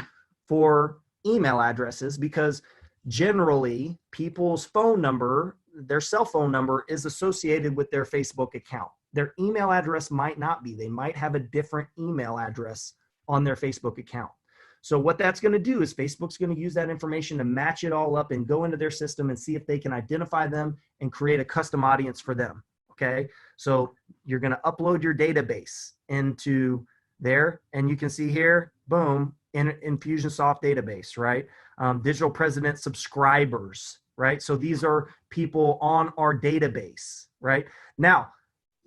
for email addresses, because generally people's phone number, their cell phone number, is associated with their Facebook account. Their email address might not be. They might have a different email address on their Facebook account. So what that's going to do is Facebook's going to use that information to match it all up and go into their system and see if they can identify them and create a custom audience for them. Okay. So you're going to upload your database into there, and you can see here, boom, in Infusionsoft database, right? Digital President subscribers, right? So these are people on our database, right? Now,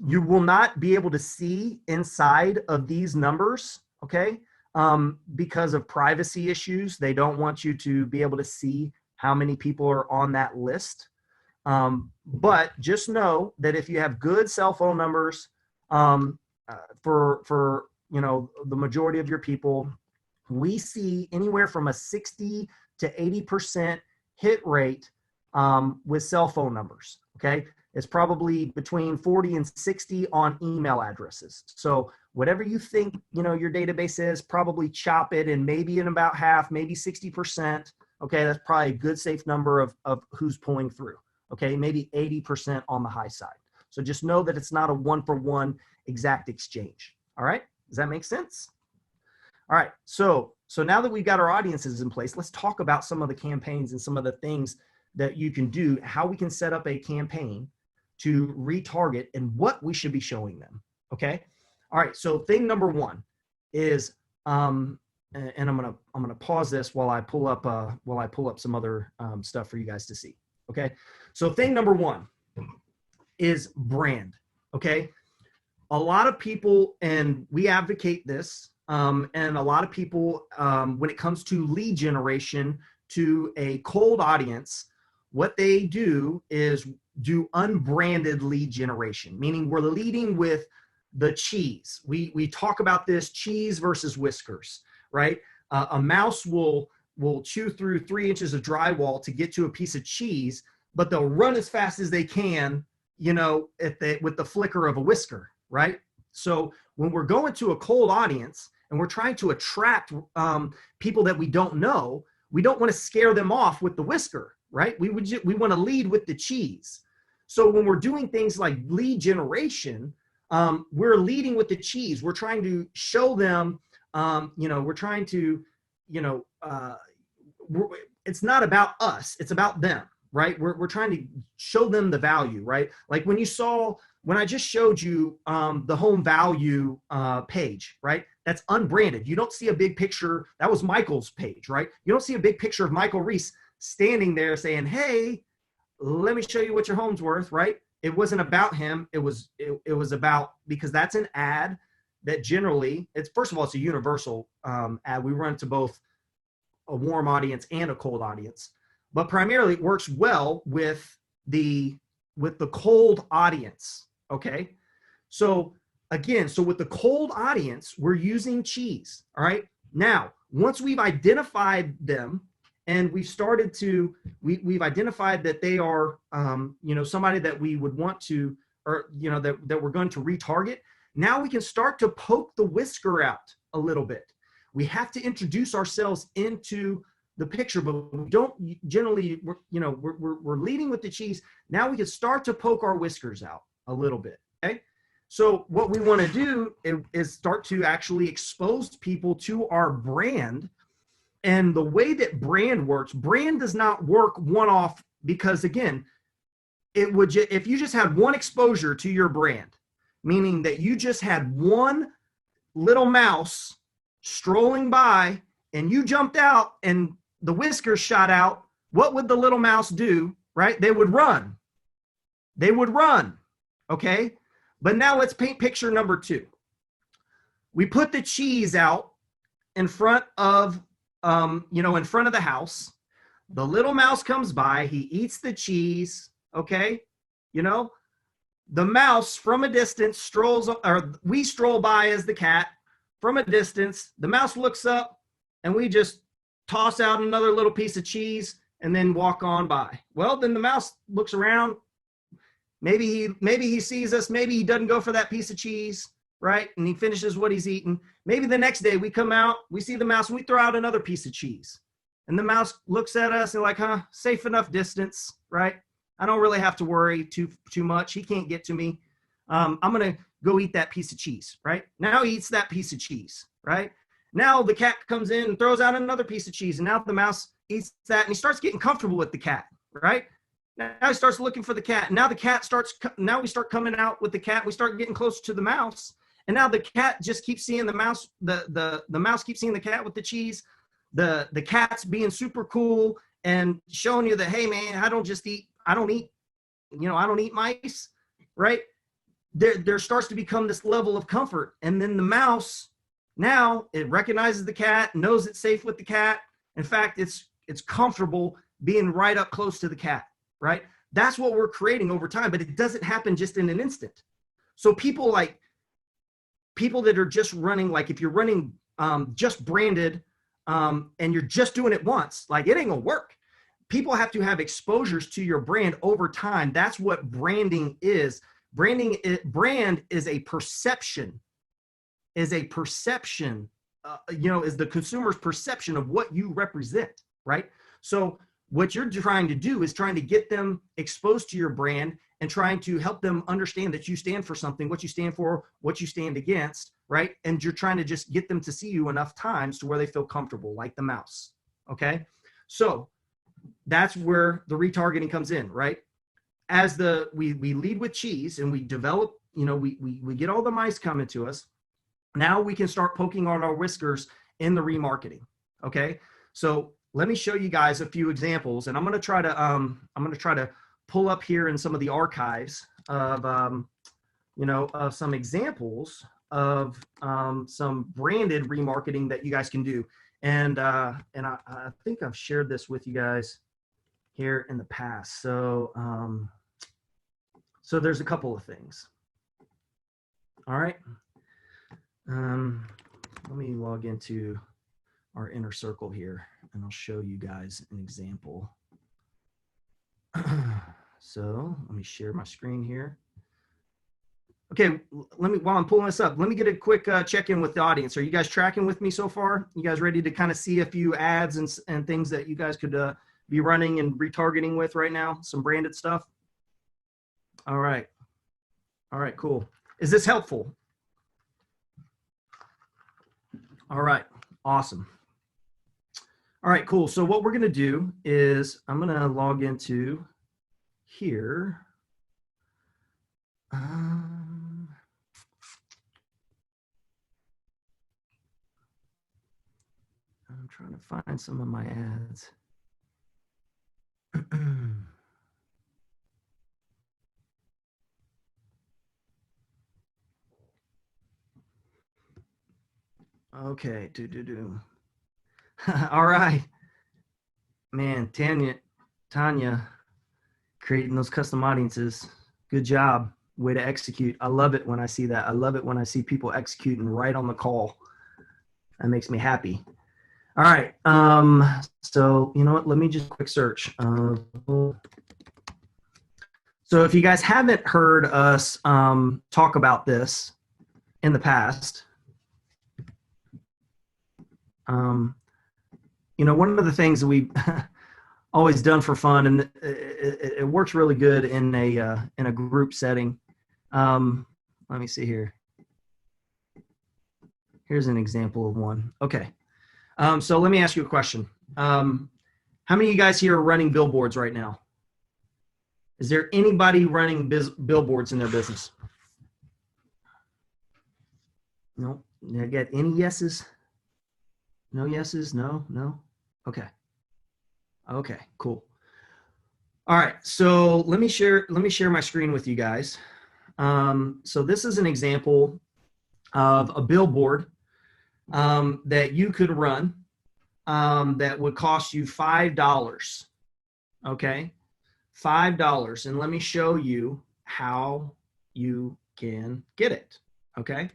you will not be able to see inside of these numbers, okay? because of privacy issues. They don't want you to be able to see how many people are on that list. But just know that if you have good cell phone numbers, for the majority of your people, we see anywhere from a 60 to 80% hit rate with cell phone numbers. Okay, it's probably between 40 and 60 on email addresses. So whatever you think your database is, probably chop it, and maybe in about half, maybe 60%. Okay, that's probably a good safe number of who's pulling through. Okay, maybe 80% on the high side. So just know that it's not a one-for-one exact exchange. All right, does that make sense? All right, so now that we've got our audiences in place, let's talk about some of the campaigns and some of the things that you can do, how we can set up a campaign to retarget and what we should be showing them. Okay, all right. So thing number one is, and I'm gonna pause this while I pull up some other stuff for you guys to see. Okay, so thing number one is brand. Okay, a lot of people, and we advocate this, and a lot of people, when it comes to lead generation to a cold audience, what they do is do unbranded lead generation, meaning we're leading with the cheese. We talk about this cheese versus whiskers, right? A mouse will chew through 3 inches of drywall to get to a piece of cheese, but they'll run as fast as they can, with the flicker of a whisker, right? So when we're going to a cold audience and we're trying to attract people that we don't know, we don't want to scare them off with the whisker, right? We want to lead with the cheese. So when we're doing things like lead generation, we're leading with the cheese. We're trying to show them, we're trying to, it's not about us, it's about them, right? We're trying to show them the value, right? Like when I just showed you the home value page, right? That's unbranded. You don't see a big picture. That was Michael's page, right? You don't see a big picture of Michael Reese standing there saying, hey, let me show you what your home's worth, right? It wasn't about him. It was about, because that's an ad that generally, first of all, it's a universal ad. We run to both a warm audience and a cold audience, but primarily it works well with the cold audience. Okay. So again, with the cold audience, we're using cheese. All right. Now, once we've identified them, and we've identified that they are, somebody that we would want to, or, that we're going to retarget. Now we can start to poke the whisker out a little bit. We have to introduce ourselves into the picture, but we don't generally, we're leading with the cheese. Now we can start to poke our whiskers out a little bit. Okay. So what we want to do is start to actually expose people to our brand. And the way that brand works, brand does not work one-off, because again, if you just had one exposure to your brand, meaning that you just had one little mouse strolling by and you jumped out and the whiskers shot out, what would the little mouse do, right? They would run. Okay? But now let's paint picture number two. We put the cheese out in front of the house. The little mouse comes by, he eats the cheese, okay? The mouse from a distance we stroll by as the cat from a distance. The mouse looks up and we just toss out another little piece of cheese and then walk on by. Well, then the mouse looks around. Maybe he sees us. Maybe he doesn't go for that piece of cheese, right? And he finishes what he's eating. Maybe the next day we come out, we see the mouse, and we throw out another piece of cheese. And the mouse looks at us and like, safe enough distance, right? I don't really have to worry too much. He can't get to me. I'm going to go eat that piece of cheese, right? Now he eats that piece of cheese, right? Now the cat comes in and throws out another piece of cheese. And now the mouse eats that and he starts getting comfortable with the cat, right? Now he starts looking for the cat. Now we start coming out with the cat. We start getting closer to the mouse. And now the cat just keeps seeing the mouse. The mouse keeps seeing the cat with the cheese. The cat's being super cool and showing you that, hey man, I don't eat mice, right? There starts to become this level of comfort. And then the mouse Now it recognizes the cat, knows it's safe with the cat. In fact, it's comfortable being right up close to the cat, right? That's what we're creating over time, but it doesn't happen just in an instant. So people that are just running, like if you're running just branded and you're just doing it once, like it ain't gonna work. People have to have exposures to your brand over time. That's what branding is. Brand is a perception, is the consumer's perception of what you represent, right? So what you're trying to do is trying to get them exposed to your brand and trying to help them understand that you stand for something, what you stand for, what you stand against, right? And you're trying to just get them to see you enough times to where they feel comfortable, like the mouse, okay? So that's where the retargeting comes in, right? As we lead with cheese and we develop, we get all the mice coming to us. Now we can start poking on our whiskers in the remarketing, okay? So let me show you guys a few examples, and I'm going to try to pull up here in some of the archives of of some examples of some branded remarketing that you guys can do. And I think I've shared this with you guys here in the past. So so there's a couple of things. All right. Let me log into our inner circle here and I'll show you guys an example. So let me share my screen here. Okay, while I'm pulling this up, let me get a quick check-in with the audience. Are you guys tracking with me so far? You guys ready to kind of see a few ads and things that you guys could be running and retargeting with right now? Some branded stuff? All right. All right, cool. Is this helpful? All right, awesome. All right, cool. So what we're going to do is I'm going to log into here. I'm trying to find some of my ads. Okay, All right, man, Tanya, creating those custom audiences. Good job. Way to execute. I love it when I see that. I love it when I see people executing right on the call. That makes me happy. All right. So you know what? Let me just quick search. So if you guys haven't heard us talk about this in the past, one of the things that we've always done for fun, and it works really good in a group setting. Let me see here. Here's an example of one. Okay. So let me ask you a question. How many of you guys here are running billboards right now? Is there anybody running billboards in their business? No. Did I get any yeses? No yeses? No? Okay. Okay, cool. All right, so let me share my screen with you guys. So this is an example of a billboard that you could run that would cost you $5. Okay, $5, and let me show you how you can get it. Okay,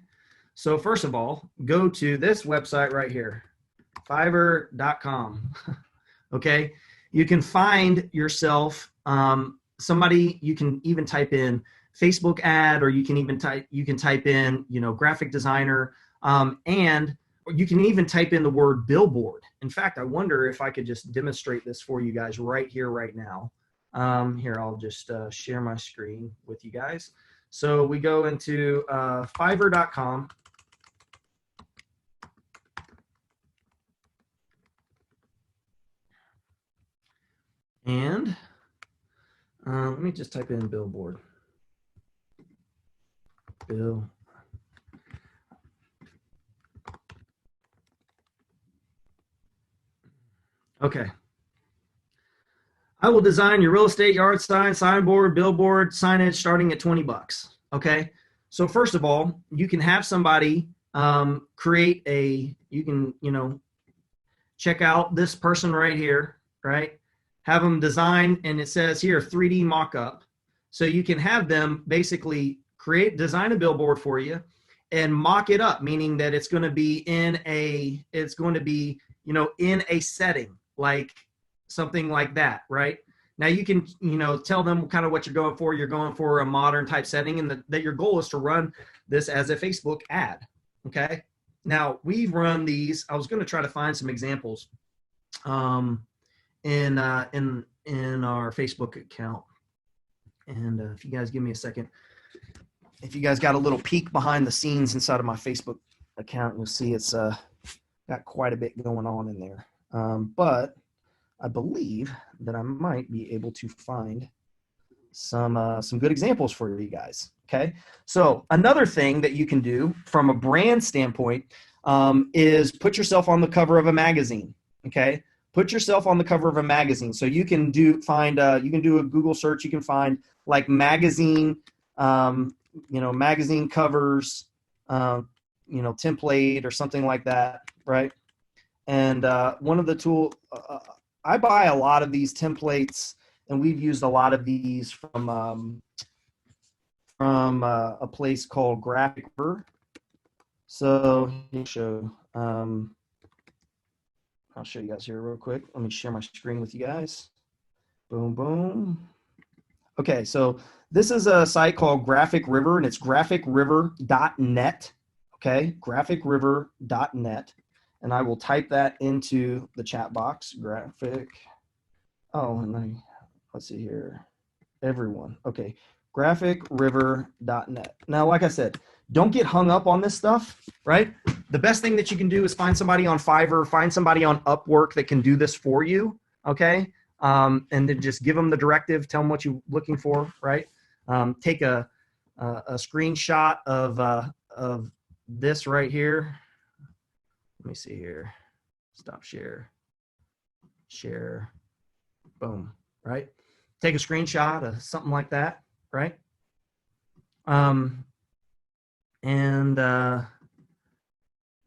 so first of all, go to this website right here, Fiverr.com. Okay, you can find yourself somebody. You can even type in Facebook ad, or you can type in graphic designer, and you can even type in the word billboard. In fact, I wonder if I could just demonstrate this for you guys right here, right now. Here, I'll just share my screen with you guys. So we go into Fiverr.com. And let me just type in billboard. Bill. Okay. I will design your real estate yard sign, signboard, billboard, signage starting at $20. Okay. So first of all, you can have somebody create a, you can, you know, check out this person right here, right? Have them design, and it says here 3D mock-up. So you can have them basically design a billboard for you and mock it up, meaning that it's going to be in a, you know, in a setting, like something like that, right? Now you can, you know, tell them kind of what you're going for. You're going for a modern type setting, and that your goal is to run this as a Facebook ad. Okay. Now we've run these. I was going to try to find some examples in our Facebook account. And if you guys give me a second, if you guys got a little peek behind the scenes inside of my Facebook account, you'll see it's got quite a bit going on in there. But I believe that I might be able to find some good examples for you guys. Okay. So another thing that you can do from a brand standpoint is put yourself on the cover of a magazine. Okay. Put yourself on the cover of a magazine. So you can do a Google search. You can find like magazine, you know, magazine covers, you know, template or something like that. Right. And one of the I buy a lot of these templates, and we've used a lot of these from a place called Graphic River. So I'll show you guys here real quick. Let me share my screen with you guys. Boom, boom. Okay, so this is a site called Graphic River, and it's graphicriver.net. Okay, graphicriver.net. And I will type that into the chat box. Let's see here. Everyone. Okay. graphicriver.net. Now, like I said, don't get hung up on this stuff, right? The best thing that you can do is find somebody on Fiverr, find somebody on Upwork that can do this for you, okay? And then just give them the directive, tell them what you're looking for, right? Take a screenshot of this right here. Let me see here. Stop share. Share. Boom. Right? Take a screenshot of something like that, right?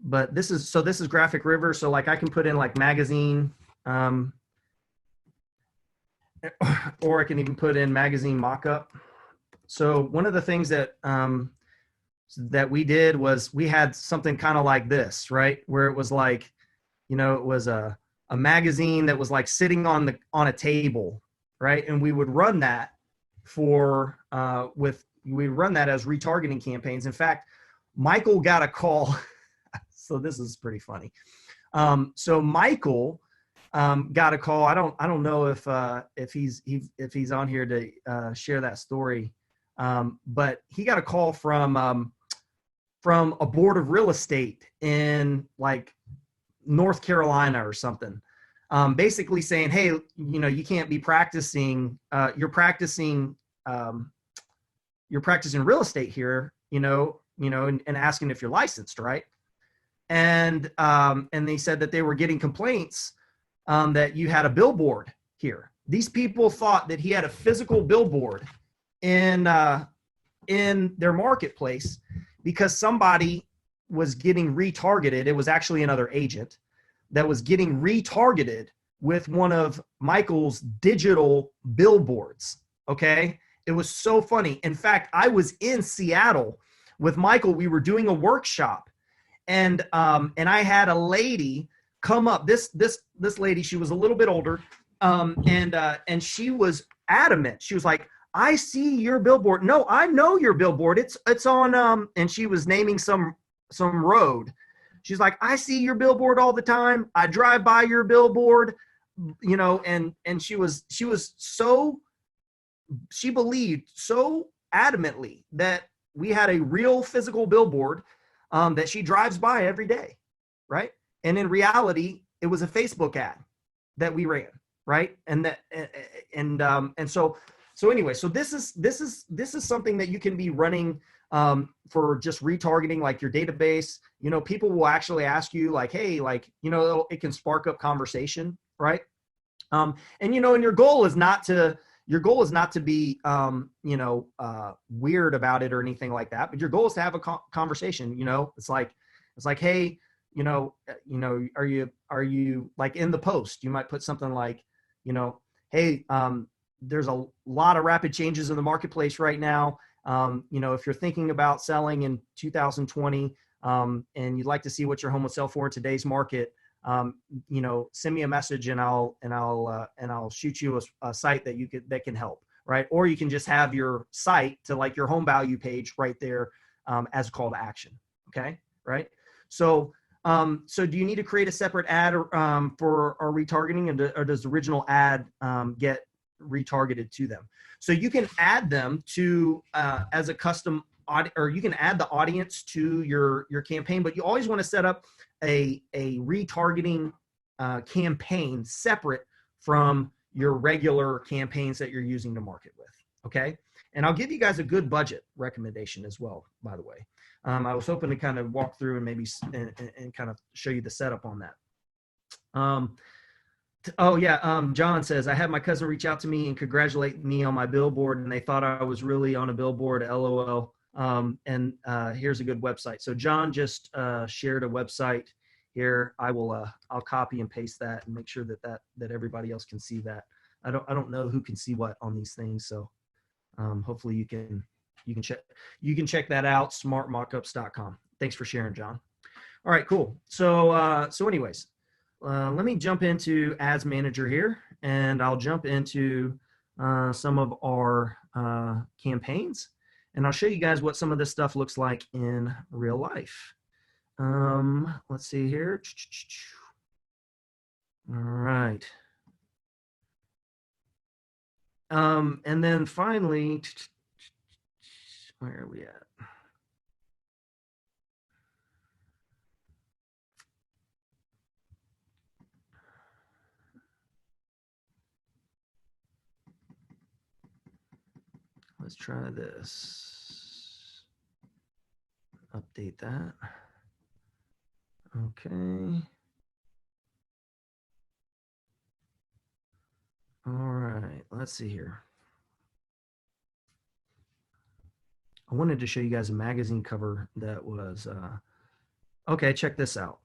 But this is Graphic River. So like I can put in like magazine, or I can even put in magazine mock-up. So one of the things that we did was we had something kind of like this, right? Where it was like, you know, it was a magazine that was like sitting on a table, right? And we would run that we run that as retargeting campaigns. In fact, Michael got a call. So this is pretty funny. So Michael got a call. I don't know if he's on here to share that story. But he got a call from a board of real estate in like North Carolina or something, basically saying, hey, you know, you can't be practicing, you're practicing real estate here, and asking if you're licensed, right? And they said that they were getting complaints that you had a billboard here. These people thought that he had a physical billboard in their marketplace because somebody was getting retargeted. It was actually another agent that was getting retargeted with one of Michael's digital billboards. Okay. It was so funny. In fact, I was in Seattle with Michael. We were doing a workshop, and I had a lady come up. This lady, she was a little bit older, and she was adamant. She was like, I see your billboard. No, I know your billboard. It's on and she was naming some road. She's like, I see your billboard all the time. I drive by your billboard, and she believed so adamantly that we had a real physical billboard that she drives by every day, right? And in reality, it was a Facebook ad that we ran, right? And so anyway, so this is something that you can be running for just retargeting, like your database. People will actually ask you like, hey, like, it can spark up conversation, right? And your goal is not to be, weird about it or anything like that, but your goal is to have a conversation. It's like, It's like, hey, are you like in the post? You might put something like, hey, there's a lot of rapid changes in the marketplace right now. If you're thinking about selling in 2020, and you'd like to see what your home would sell for in today's market, send me a message and I'll shoot you a site that can help, right? Or you can just have your site to like your home value page right there, as a call to action. Okay, right? So do you need to create a separate ad for our retargeting, or does the original ad get retargeted to them? So you can add them to as a custom or you can add the audience to your campaign, but you always want to set up a retargeting campaign separate from your regular campaigns that you're using to market with. Okay, and I'll give you guys a good budget recommendation as well, by the way. I was hoping to kind of walk through and maybe and kind of show you the setup on that. John says, I had my cousin reach out to me and congratulate me on my billboard, and they thought I was really on a billboard, LOL. Here's a good website. So John just shared a website here. I'll copy and paste that and make sure that everybody else can see that. I don't know who can see what on these things, so hopefully you can check that out, smartmockups.com. Thanks for sharing, John. All right, cool. So anyways, let me jump into Ads Manager here, and I'll jump into some of our campaigns, and I'll show you guys what some of this stuff looks like in real life. Let's see here. All right. And then finally, where are we at? Let's try this. Update that. Okay. All right, let's see here. I wanted to show you guys a magazine cover that was, okay, check this out.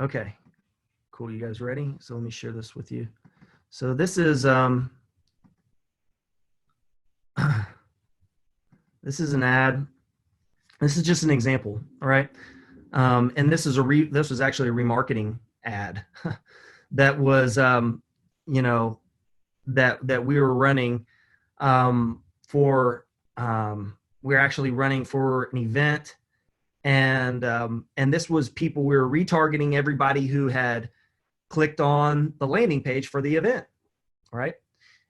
Okay, cool, you guys ready? So let me share this with you. So this is, this is an ad. This is just an example, all right? And this was actually a remarketing ad that was, that we were running we're actually running for an event, and this was people, we were retargeting everybody who had clicked on the landing page for the event, right?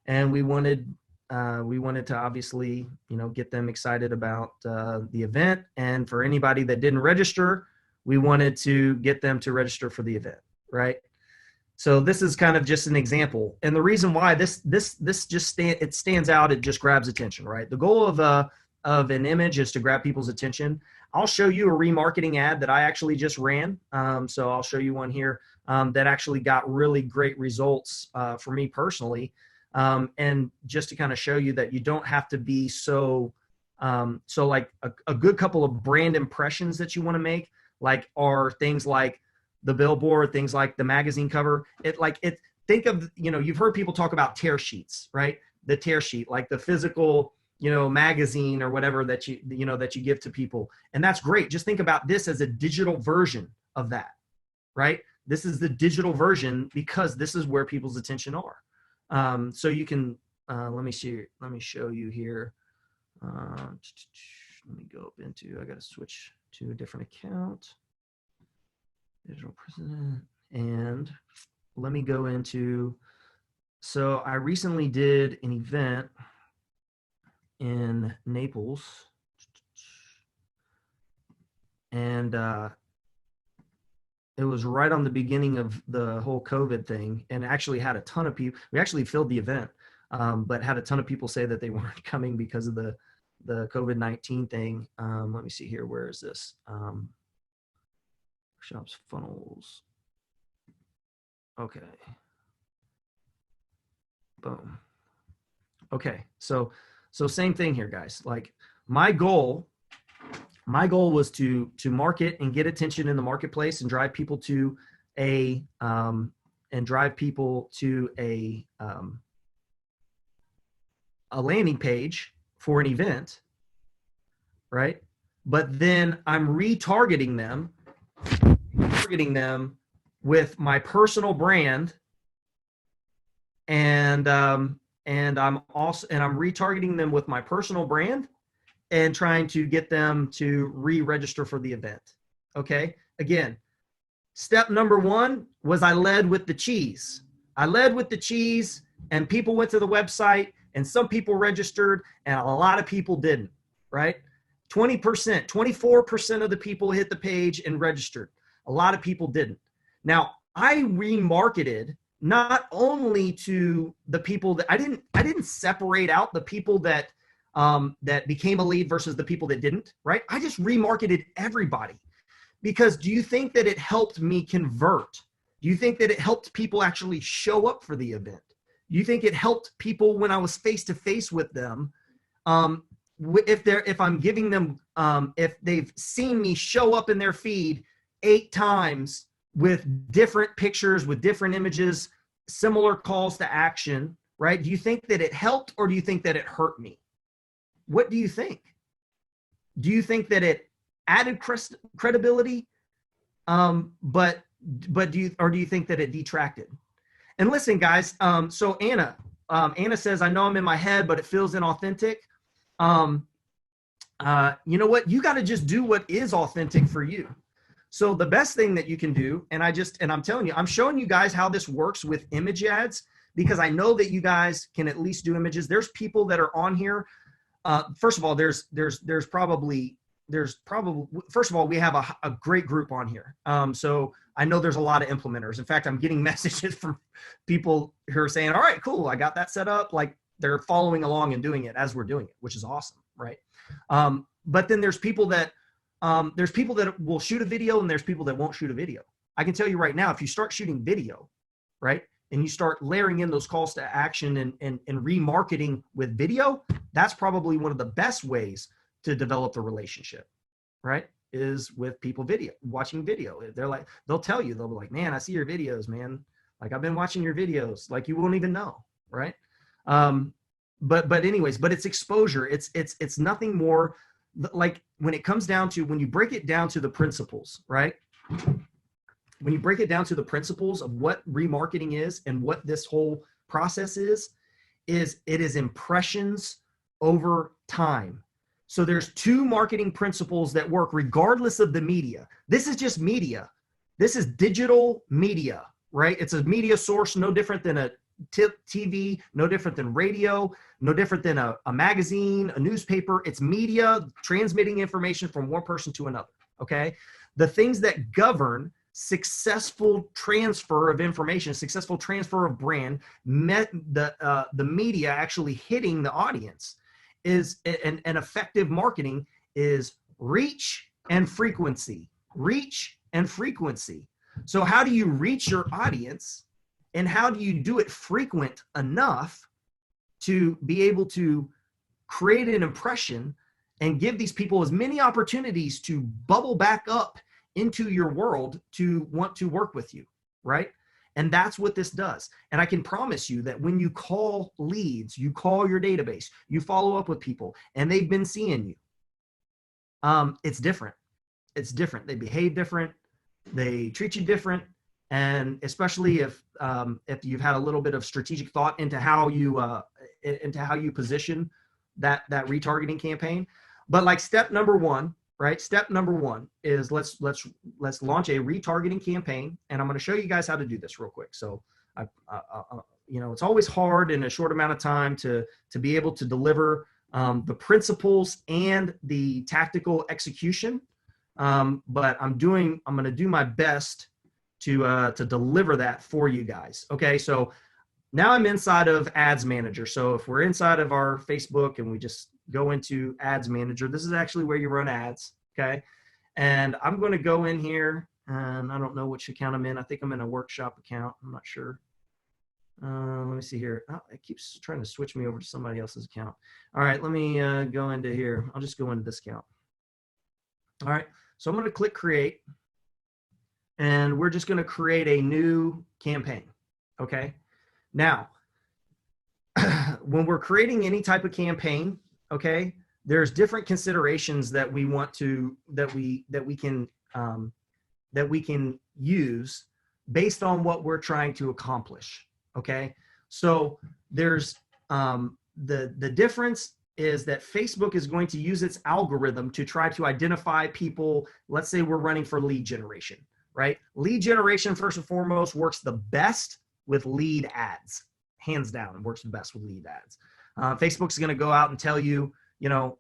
And we wanted to obviously, get them excited about the event, and for anybody that didn't register, we wanted to get them to register for the event, right? So this is kind of just an example, and the reason why this just stands out, it just grabs attention, right? The goal of an image is to grab people's attention. I'll show you a remarketing ad that I actually just ran. So I'll show you one here that actually got really great results for me personally, and just to kind of show you that you don't have to be so like a good couple of brand impressions that you want to make, like are things like the billboard, things like the magazine cover. Think of, you've heard people talk about tear sheets, right? The tear sheet, like the physical, magazine or whatever that you give to people. And that's great. Just think about this as a digital version of that, right? This is the digital version because this is where people's attention are. So you can, let me show you here. Let me go up into, I got to switch to a different account. Digital president, and let me go into, so I recently did an event in Naples, and it was right on the beginning of the whole COVID thing, and actually had a ton of people. We actually filled the event, but had a ton of people say that they weren't coming because of the COVID-19 thing. Let me see here. Where is this? Shops funnels. Okay. Boom. Okay. So So same thing here, guys. Like my goal was to market and get attention in the marketplace and drive people to a a landing page for an event, right? But then I'm retargeting them with my personal brand, and I'm retargeting them with my personal brand and trying to get them to re-register for the event. Okay. Again, step number one was I led with the cheese. And people went to the website and some people registered and a lot of people didn't, right? 20%, 24% of the people hit the page and registered. A lot of people didn't. Now, I remarketed not only to the people that I didn't separate out the people that became a lead versus the people that didn't, right? I just remarketed everybody. Because do you think that it helped me convert? Do you think that it helped people actually show up for the event? Do you think it helped people when I was face to face with them? If I'm giving them, if they've seen me show up in their feed 8 times with different pictures, with different images, similar calls to action, right? Do you think that it helped or do you think that it hurt me? What do you think? Do you think that it added credibility? But do you think that it detracted? And listen, guys, so Anna says, I know I'm in my head, but it feels inauthentic. You know what? You got to just do what is authentic for you. So the best thing that you can do, and I'm telling you, I'm showing you guys how this works with image ads, because I know that you guys can at least do images. There's people that are on here. First of all, first of all, we have a great group on here. So I know there's a lot of implementers. In fact, I'm getting messages from people who are saying, all right, cool, I got that set up. Like they're following along and doing it as we're doing it, which is awesome, right? But then there's people that will shoot a video and there's people that won't shoot a video. I can tell you right now, if you start shooting video, right, and you start layering in those calls to action and remarketing with video, that's probably one of the best ways to develop the relationship, right? Is with people watching video. They'll tell you, they'll be like, man, I see your videos, man. Like I've been watching your videos. Like you won't even know, right? But anyways, but it's exposure. It's nothing more like when it comes down to, when you break it down to the principles, right? When you break it down to the principles of what remarketing is and what this whole process is it is impressions over time. So there's 2 marketing principles that work regardless of the media. This is just media. This is digital media, right? It's a media source, no different than a TV, no different than radio, no different than a magazine, a newspaper. It's media transmitting information from one person to another, okay? The things that govern successful transfer of information, successful transfer of brand, the media actually hitting the audience is an effective marketing is reach and frequency. So how do you reach your audience and how do you do it frequent enough to be able to create an impression and give these people as many opportunities to bubble back up into your world to want to work with you, right? And that's what this does. And I can promise you that when you call leads, you call your database, you follow up with people, and they've been seeing you, it's different. It's different. They behave different. They treat you different. And especially if you've had a little bit of strategic thought into how you position that retargeting campaign. But like step number one, right? Step number one is let's launch a retargeting campaign, and I'm going to show you guys how to do this real quick. So, it's always hard in a short amount of time to be able to deliver the principles and the tactical execution. But I'm going to do my best to deliver that for you guys. Okay, so now I'm inside of Ads Manager. So if we're inside of our Facebook and we just go into Ads Manager, this is actually where you run ads, okay? And I'm going to go in here, and I don't know which account I'm in. I think I'm in a workshop account. I'm not sure. Let me see here. Oh, it keeps trying to switch me over to somebody else's account. All right, let me go into here. I'll just go into this account. All right, so I'm going to click create, and we're just going to create a new campaign. Okay. Now, when we're creating any type of campaign, okay, there's different considerations that we want to that we can use based on what we're trying to accomplish. Okay, so there's the difference is that Facebook is going to use its algorithm to try to identify people. Let's say we're running for lead generation, right? Lead generation, first and foremost, works the best with lead ads, hands down. It works the best with lead ads. Facebook's going to go out and tell you,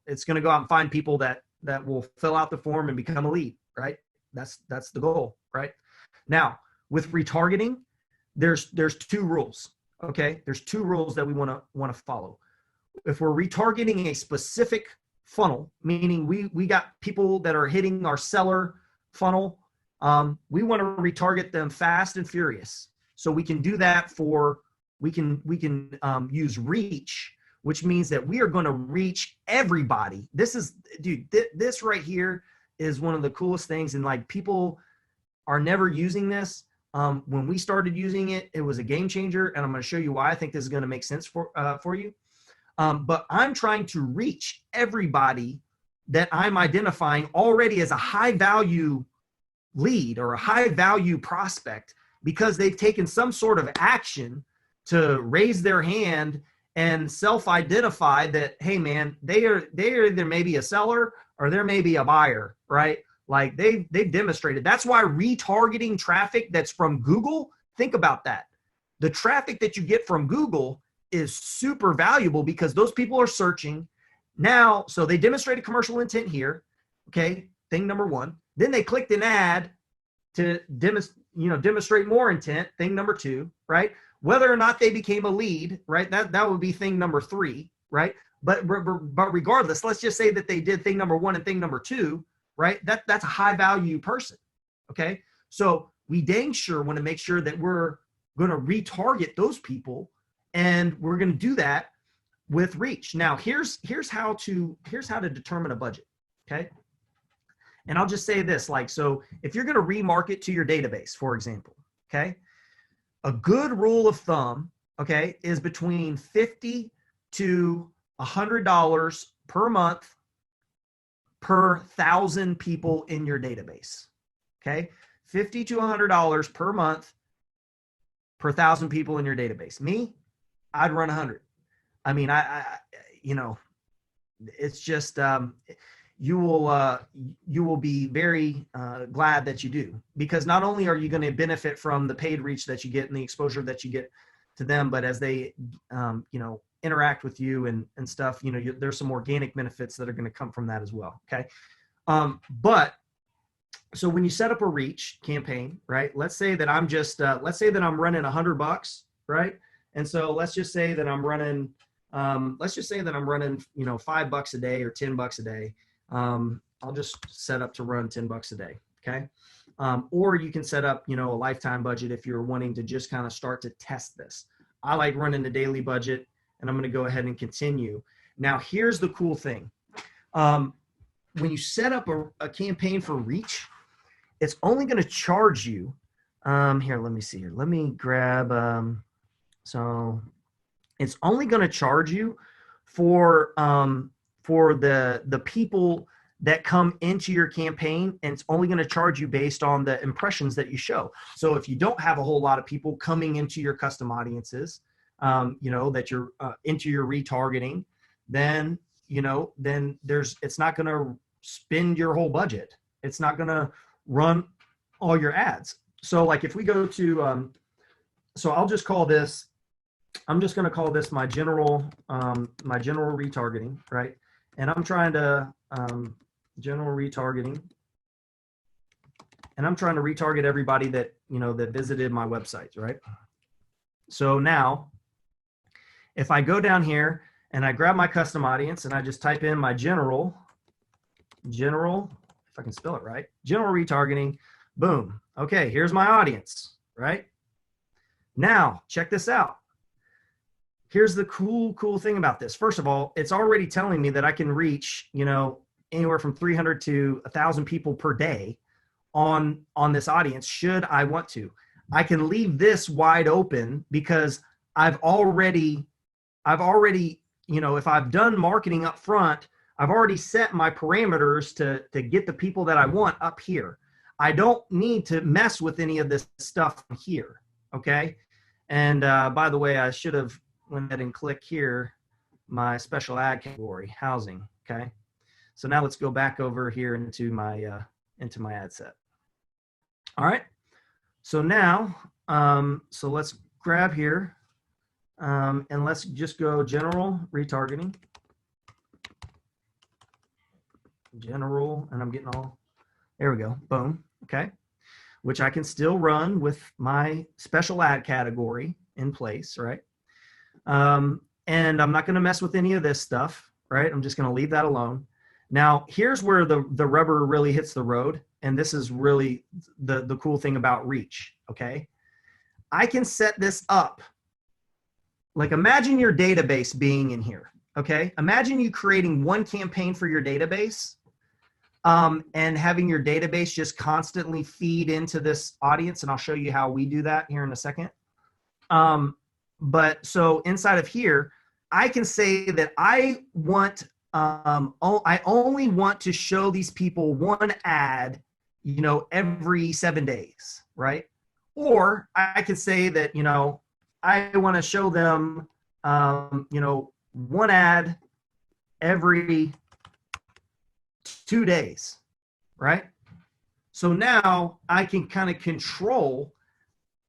it's going to go out and find people that will fill out the form and become a lead, right? That's the goal, right? Now, with retargeting, there's two rules. Okay, there's two rules that we want to follow. If we're retargeting a specific funnel, meaning we got people that are hitting our seller funnel, we want to retarget them fast and furious. So we can do that we can use reach, which means that we are going to reach everybody. This is, dude, this right here is one of the coolest things. And like, people are never using this. When we started using it, it was a game changer, and I'm going to show you why I think this is going to make sense for you. But I'm trying to reach everybody that I'm identifying already as a high value lead or a high value prospect, because they've taken some sort of action to raise their hand and self-identify that, hey man, they're either maybe a seller or they're maybe a buyer, right? Like they've demonstrated. That's why retargeting traffic that's from Google, think about that. The traffic that you get from Google is super valuable because those people are searching now. So they demonstrated commercial intent here. Okay. Thing number one. Then they clicked an ad to demonstrate more intent. Thing number two, right? Whether or not they became a lead, right? That would be thing number three, right? But regardless, let's just say that they did thing number one and thing number two, right? That's a high value person. Okay. So we dang sure want to make sure that we're going to retarget those people, and we're going to do that with reach. Now here's how to determine a budget. Okay. And I'll just say this, like, so if you're going to remarket to your database, for example, okay, a good rule of thumb, okay, is between $50 to $100 per month per 1,000 people in your database. Okay, $50 to $100 per month per 1,000 people in your database. Me, I'd run 100. I mean, it's just you will be very glad that you do, because not only are you going to benefit from the paid reach that you get and the exposure that you get to them, but as they interact with you and stuff, there's some organic benefits that are going to come from that as well. Okay. But so when you set up a reach campaign, right, let's say that I'm just let's say that I'm running $100, right? And so let's just say that I'm running $5 a day or $10 a day. I'll just set up to run $10 a day. Okay. Or you can set up, a lifetime budget if you're wanting to just kind of start to test this. I like running the daily budget, and I'm going to go ahead and continue. Now, here's the cool thing. When you set up a campaign for reach, it's only going to charge you. Here, let me see here. Let me grab. So it's only going to charge you for the people that come into your campaign, and it's only going to charge you based on the impressions that you show. So if you don't have a whole lot of people coming into your custom audiences, that you're into your retargeting, then it's not going to spend your whole budget. It's not going to run all your ads. So like if we go to, so I'm just going to call this my general retargeting, right? And I'm trying to general retargeting, and I'm trying to retarget everybody that that visited my website, right? So now, if I go down here and I grab my custom audience and I just type in my general, if I can spell it right, general retargeting, boom. Okay, here's my audience, right? Now check this out. here's the cool thing about this. First of all, it's already telling me that I can reach, anywhere from 300 to 1,000 people per day on this audience should I want to. I can leave this wide open because I've already, if I've done marketing up front, I've already set my parameters to get the people that I want up here. I don't need to mess with any of this stuff here. Okay. And by the way, I should have went ahead and click here, my special ad category, housing. Okay. So now let's go back over here into my ad set. All right. So now, so let's grab here and let's just go general retargeting. General, and I'm getting all, there we go, boom, okay. Which I can still run with my special ad category in place, right? And I'm not gonna mess with any of this stuff, right? I'm just gonna leave that alone. Now, here's where the rubber really hits the road, and this is really the cool thing about reach, okay? I can set this up, like imagine your database being in here, okay? Imagine you creating one campaign for your database and having your database just constantly feed into this audience, and I'll show you how we do that here in a second. But so inside of here, I can say that I only want to show these people one ad, every 7 days, right? Or I could say that, I want to show them, one ad every 2 days, right? So now I can kind of control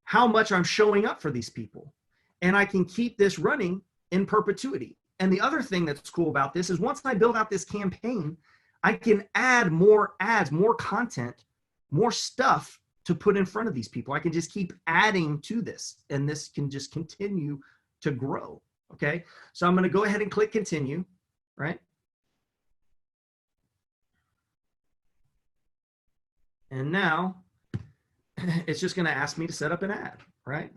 how much I'm showing up for these people, and I can keep this running in perpetuity. And the other thing that's cool about this is once I build out this campaign, I can add more ads, more content, more stuff to put in front of these people. I can just keep adding to this, and this can just continue to grow. Okay. So I'm going to go ahead and click continue, right? And now it's just going to ask me to set up an ad, right?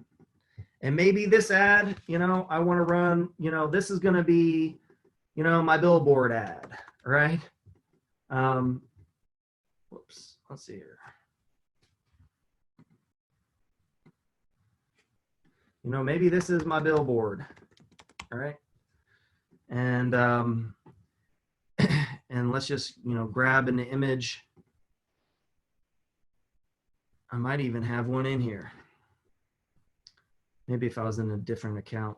And maybe this ad, I want to run, this is going to be, my billboard ad, right? Whoops, let's see here. Maybe this is my billboard, all right? And, and let's just, grab an image. I might even have one in here. Maybe if I was in a different account.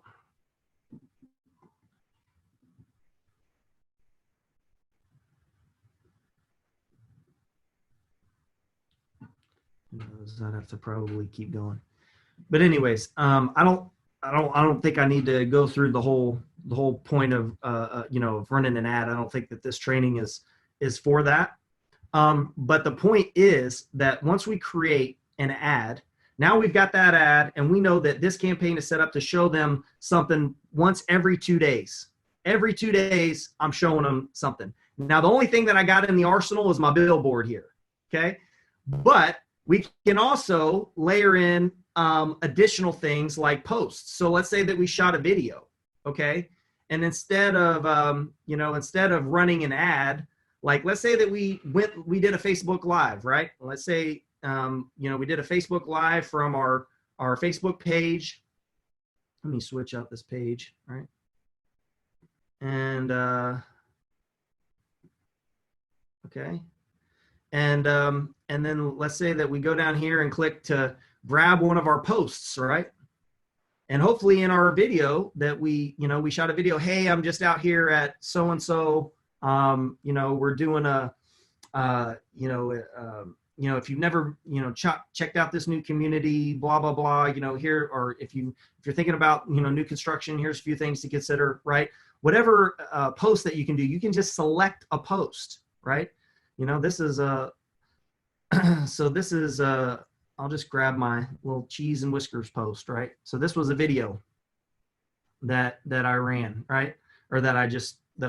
I'd have to probably keep going. But anyways, I don't think I need to go through the whole point of of running an ad. I don't think that this training is for that. But the point is that once we create an ad, now we've got that ad, and we know that this campaign is set up to show them something once every 2 days. Every 2 days, I'm showing them something. Now, the only thing that I got in the arsenal is my billboard here, okay? But we can also layer in additional things like posts. So let's say that we shot a video, okay? And instead of running an ad, like let's say that we did a Facebook Live, right? Let's say, we did a Facebook Live from our Facebook page. Let me switch out this page, right? And, okay. And then let's say that we go down here and click to grab one of our posts, right? And hopefully in our video that we shot a video, hey, I'm just out here at so-and-so, we're doing if you've never, checked out this new community, blah, blah, blah, here, or if you're thinking about, new construction, here's a few things to consider, right? Whatever post that you can do, you can just select a post, right? This is I'll just grab my little cheese and whiskers post, right? So this was a video that I ran, right? Or that I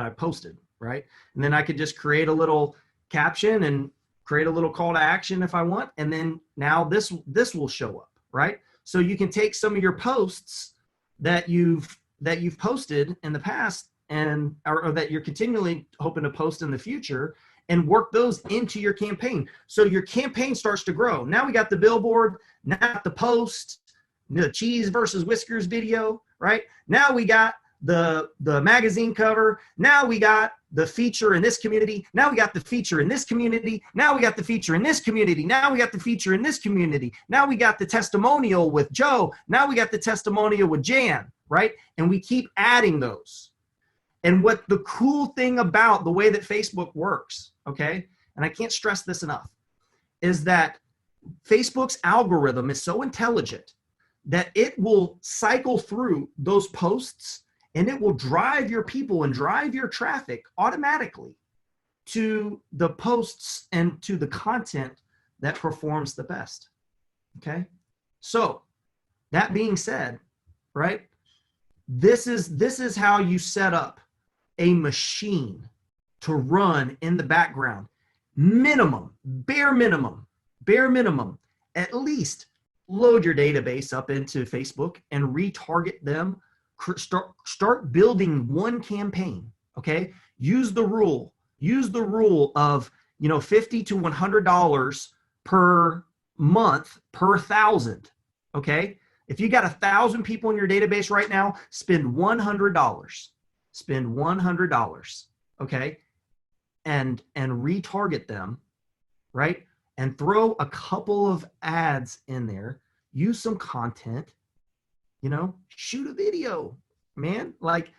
posted, right? And then I could just create a little caption and create a little call to action if I want. And then now this will show up, right? So you can take some of your posts that you've that you've posted in the past and or that you're continually hoping to post in the future, and work those into your campaign. So your campaign starts to grow. Now we got the billboard, now the post, the cheese versus whiskers video, right? Now we got the magazine cover. Now we got the feature in this community. Now we got the feature in this community. Now we got the feature in this community. Now we got the feature in this community. Now we got the testimonial with Joe. Now we got the testimonial with Jan, right? And we keep adding those. And what the cool thing about the way that Facebook works, okay, and I can't stress this enough, is that Facebook's algorithm is so intelligent that it will cycle through those posts and it will drive your people and drive your traffic automatically to the posts and to the content that performs the best. Okay. So that being said, right, this is how you set up a machine to run in the background. Bare minimum, at least load your database up into Facebook and retarget them. Start building one campaign. Okay. Use the rule of, $50 to $100 per month per 1,000. Okay. If you got 1,000 people in your database right now, spend $100. Spend $100. Okay. And retarget them, right? And throw a couple of ads in there. Use some content. Shoot a video, man. Like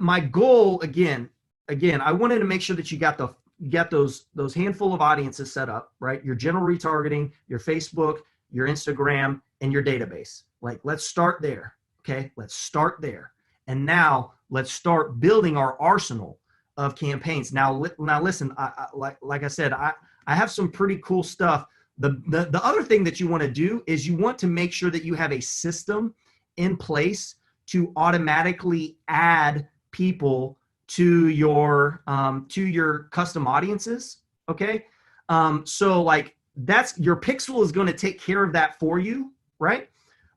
my goal again, I wanted to make sure that you got those handful of audiences set up, right? Your general retargeting, your Facebook, your Instagram, and your database. Like, let's start there. Okay. Let's start there. And now let's start building our arsenal of campaigns. Now listen, like I said, I have some pretty cool stuff. The other thing that you want to do is you want to make sure that you have a system in place to automatically add people to your custom audiences. Okay. So like that's your pixel is going to take care of that for you. Right.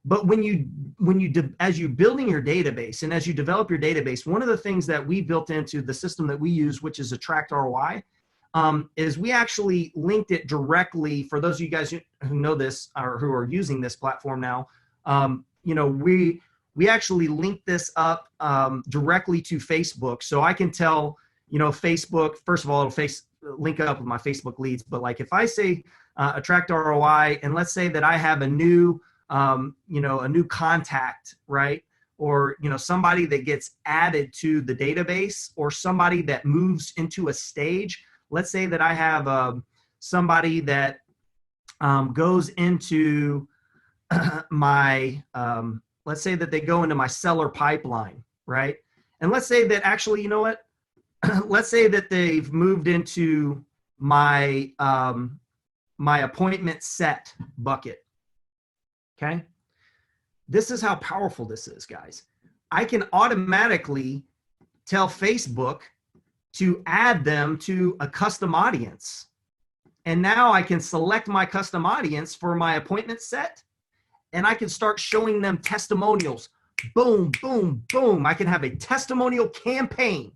But as you're building your database and as you develop your database, one of the things that we built into the system that we use, which is Attract ROI, is we actually linked it directly for those of you guys who know this or who are using this platform now. We actually linked this up directly to Facebook. So I can tell, Facebook, first of all, it'll link up with my Facebook leads. But like if I say Attract ROI, and let's say that I have a new contact, right? Or, somebody that gets added to the database or somebody that moves into a stage. Let's say that I have somebody that goes into my, let's say that they go into my seller pipeline, right? And let's say that actually, let's say that they've moved into my, my appointment set bucket. Okay. This is how powerful this is, guys. I can automatically tell Facebook to add them to a custom audience. And now I can select my custom audience for my appointment set, and I can start showing them testimonials. Boom, boom, boom. I can have a testimonial campaign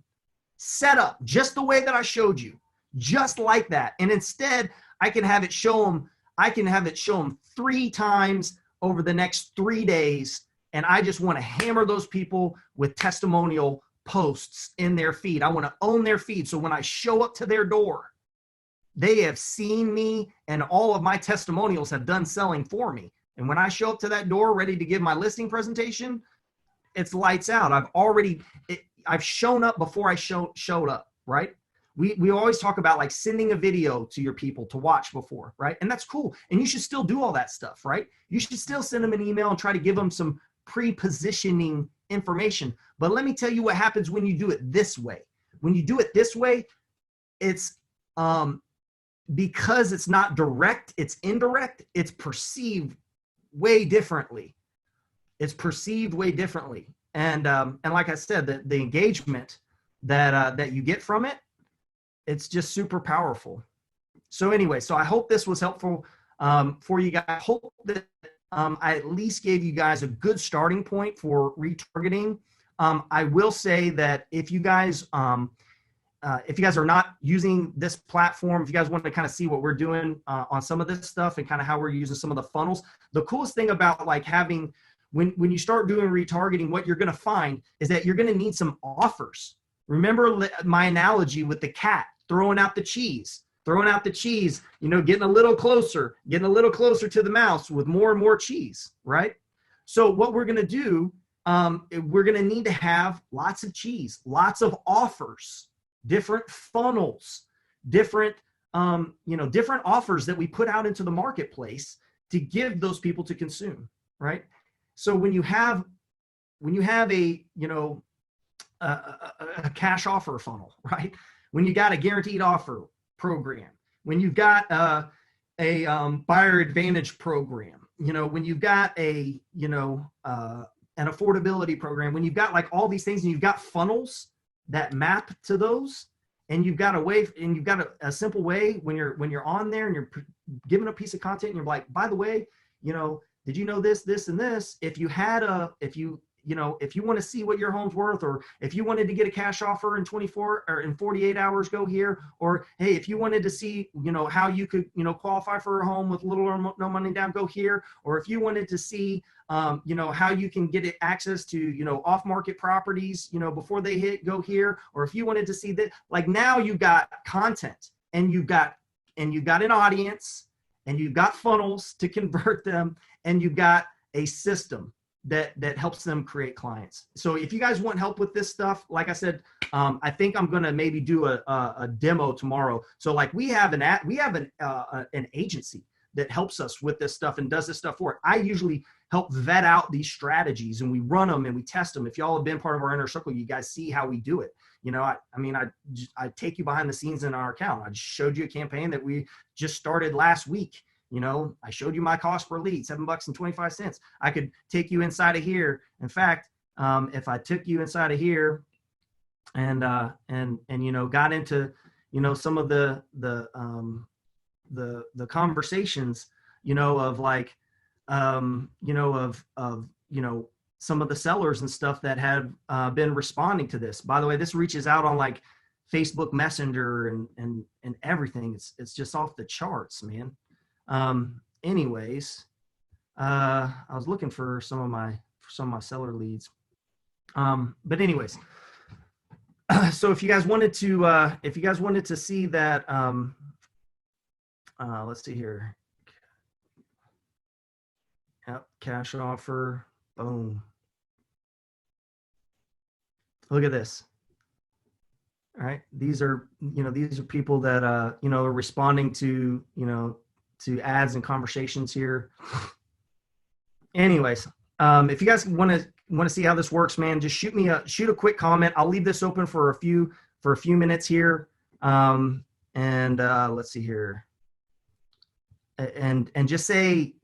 set up just the way that I showed you, just like that. And instead, I can have it show them 3 times over the next 3 days. And I just want to hammer those people with testimonial posts in their feed. I want to own their feed. So when I show up to their door, they have seen me and all of my testimonials have done selling for me. And when I show up to that door ready to give my listing presentation, it's lights out. I've shown up before I showed up, right? We always talk about like sending a video to your people to watch before, right? And that's cool. And you should still do all that stuff, right? You should still send them an email and try to give them some pre-positioning information. But let me tell you what happens when you do it this way. When you do it this way, it's because it's not direct, it's indirect, it's perceived way differently. It's perceived way differently. And like I said, the engagement that you get from it, it's just super powerful. So anyway, so I hope this was helpful for you guys. I hope that I at least gave you guys a good starting point for retargeting I will say that if you guys are not using this platform, if you guys want to kind of see what we're doing on some of this stuff and kind of how we're using some of the funnels, the coolest thing about like having, when you start doing retargeting, what you're going to find is that you're going to need some offers. Remember my analogy with the cat throwing out the cheese, getting a little closer to the mouse with more and more cheese, right? So what we're going to do, we're going to need to have lots of cheese, lots of offers, different funnels, different offers that we put out into the marketplace to give those people to consume, right? So when you have a cash offer funnel, right? When you got a guaranteed offer program, when you've got a buyer advantage program, when you've got an affordability program, when you've got like all these things and you've got funnels that map to those, and you've got a simple way when you're on there and you're giving a piece of content and you're like, by the way, did you know this and this? If you want to see what your home's worth, or if you wanted to get a cash offer in 24 or in 48 hours, go here. Or, hey, if you wanted to see, how you could, qualify for a home with little or no money down, go here. Or if you wanted to see, how you can get access to, off-market properties, before they hit, go here. Or if you wanted to see that, like now you've got content and you've got an audience and you've got funnels to convert them, and you've got a system that helps them create clients. So if you guys want help with this stuff, like I said, I think I'm gonna maybe do a demo tomorrow. So like we have an agency that helps us with this stuff and does this stuff for it. I usually help vet out these strategies and we run them and we test them. If y'all have been part of our inner circle, you guys see how we do it. I take you behind the scenes in our account. I just showed you a campaign that we just started last week. I showed you my cost per lead, $7.25. I could take you inside of here. In fact, if I took you inside of here and got into, some of the conversations, of like, some of the sellers and stuff that have been responding to this. By the way, this reaches out on like Facebook Messenger and everything. It's just off the charts, man. Anyways, I was looking for some of my seller leads. But anyways, so if you guys wanted to see that, let's see here. Yep, cash offer, boom. Look at this. All right. These are people that, are responding to, to ads and conversations here. Anyways, if you guys want to see how this works, man, just shoot a quick comment. I'll leave this open for a few minutes here. Let's see here. And just say,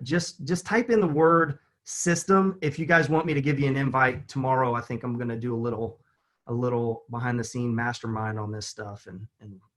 just type in the word system. If you guys want me to give you an invite tomorrow, I think I'm going to do a little behind the scene mastermind on this stuff. And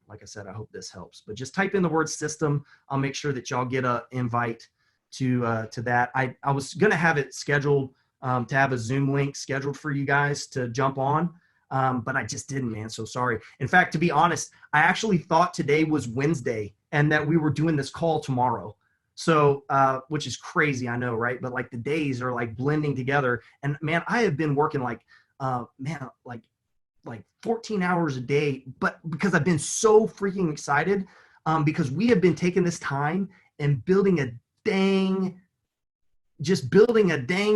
like I said, I hope this helps, but just type in the word system. I'll make sure that y'all get an invite to that. I was going to have it scheduled, to have a Zoom link scheduled for you guys to jump on. But I just didn't, man. So sorry. In fact, to be honest, I actually thought today was Wednesday and that we were doing this call tomorrow. So, which is crazy, I know, right? But like the days are like blending together. And man, I have been working like 14 hours a day, but because I've been so freaking excited, because we have been taking this time and building a dang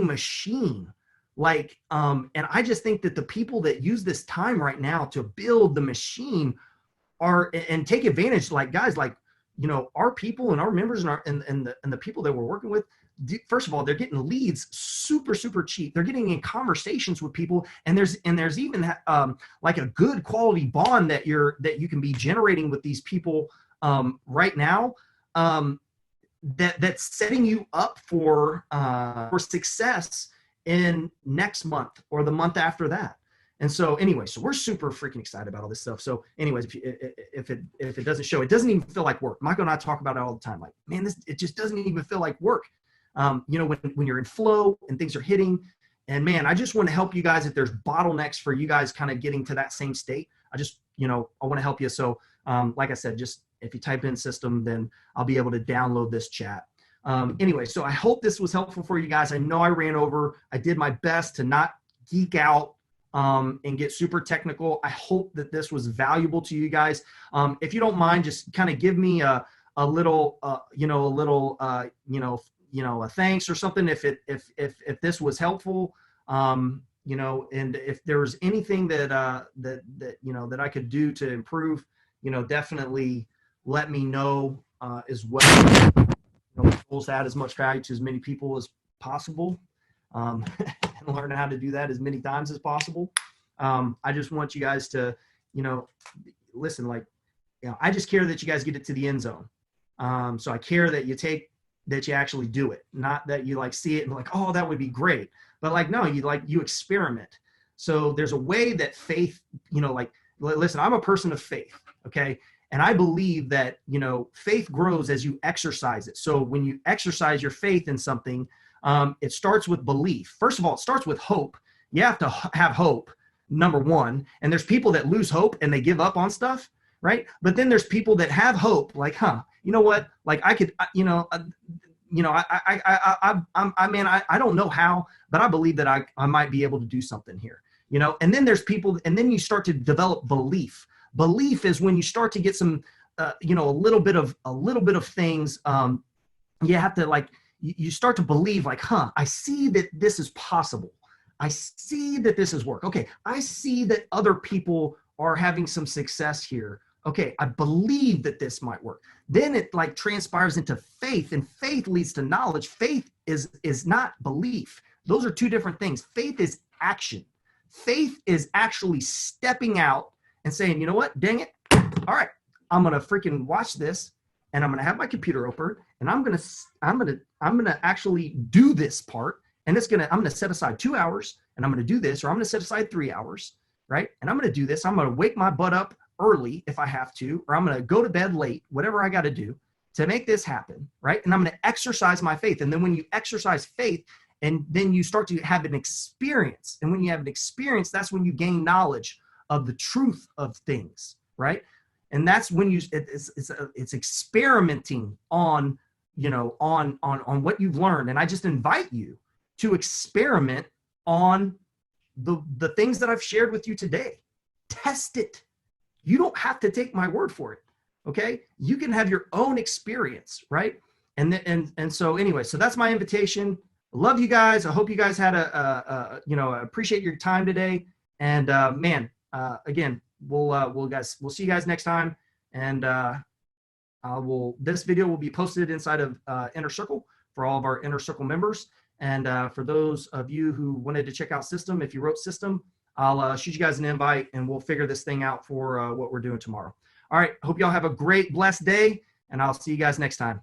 machine. Like, and I just think that the people that use this time right now to build the machine and take advantage, like guys, like, our people and our members and the people that we're working with, first of all, they're getting leads super, super cheap. They're getting in conversations with people, and there's even like a good quality bond that you can be generating with these people right now. That's setting you up for success in next month or the month after that. And so anyway, so we're super freaking excited about all this stuff. So anyways, if it doesn't show, it doesn't even feel like work. Michael and I talk about it all the time. Like, man, it just doesn't even feel like work. When you're in flow and things are hitting And man, I just want to help you guys. If there's bottlenecks for you guys kind of getting to that same state, I just, I want to help you. So like I said, just if you type in system, then I'll be able to download this chat. Anyway, so I hope this was helpful for you guys. I know I ran over. I did my best to not geek out and get super technical. I hope that this was valuable to you guys. If you don't mind, just kind of give me a little, a thanks or something if this was helpful. And if there's anything that I could do to improve, definitely let me know as well. Goals to add as much value to as many people as possible, and learn how to do that as many times as possible. I just want you guys to, listen, I just care that you guys get it to the end zone. So I care that you actually do it, not that you see it and oh, that would be great. But no, you experiment. So there's a way that faith, listen, I'm a person of faith. Okay. And I believe that, faith grows as you exercise it. So when you exercise your faith in something, it starts with belief. First of all, it starts with hope. You have to have hope, number one. And there's people that lose hope and they give up on stuff, right? But then there's people that have hope, you know what? I could, I don't know how, but I believe that I might be able to do something here, and then there's people, and then you start to develop belief. Belief is when you start to get some, a little bit of things. You have to you start to believe I see that this is possible. I see that this is work. Okay. I see that other people are having some success here. Okay. I believe that this might work. Then it transpires into faith, and faith leads to knowledge. Faith is not belief. Those are two different things. Faith is action. Faith is actually stepping out and saying, you know what, dang it. All right, I'm going to freaking watch this, and I'm going to have my computer open, and I'm going to actually do this part. And I'm going to set aside 2 hours, and I'm going to do this, or I'm going to set aside 3 hours, right? And I'm going to do this. I'm going to wake my butt up early if I have to, or I'm going to go to bed late, whatever I got to do to make this happen, right? And I'm going to exercise my faith. And then when you exercise faith, and then you start to have an experience. And when you have an experience, that's when you gain knowledge of the truth of things, right? And that's when it's experimenting on, on what you've learned. And I just invite you to experiment on the things that I've shared with you today. Test it. You don't have to take my word for it. Okay. You can have your own experience, right? And so anyway, so that's my invitation. I love you guys. I hope you guys had appreciate your time today. And again, we'll see you guys next time. And this video will be posted inside of Inner Circle for all of our Inner Circle members. And for those of you who wanted to check out System, if you wrote System, I'll shoot you guys an invite, and we'll figure this thing out for what we're doing tomorrow. All right. Hope y'all have a great, blessed day, and I'll see you guys next time.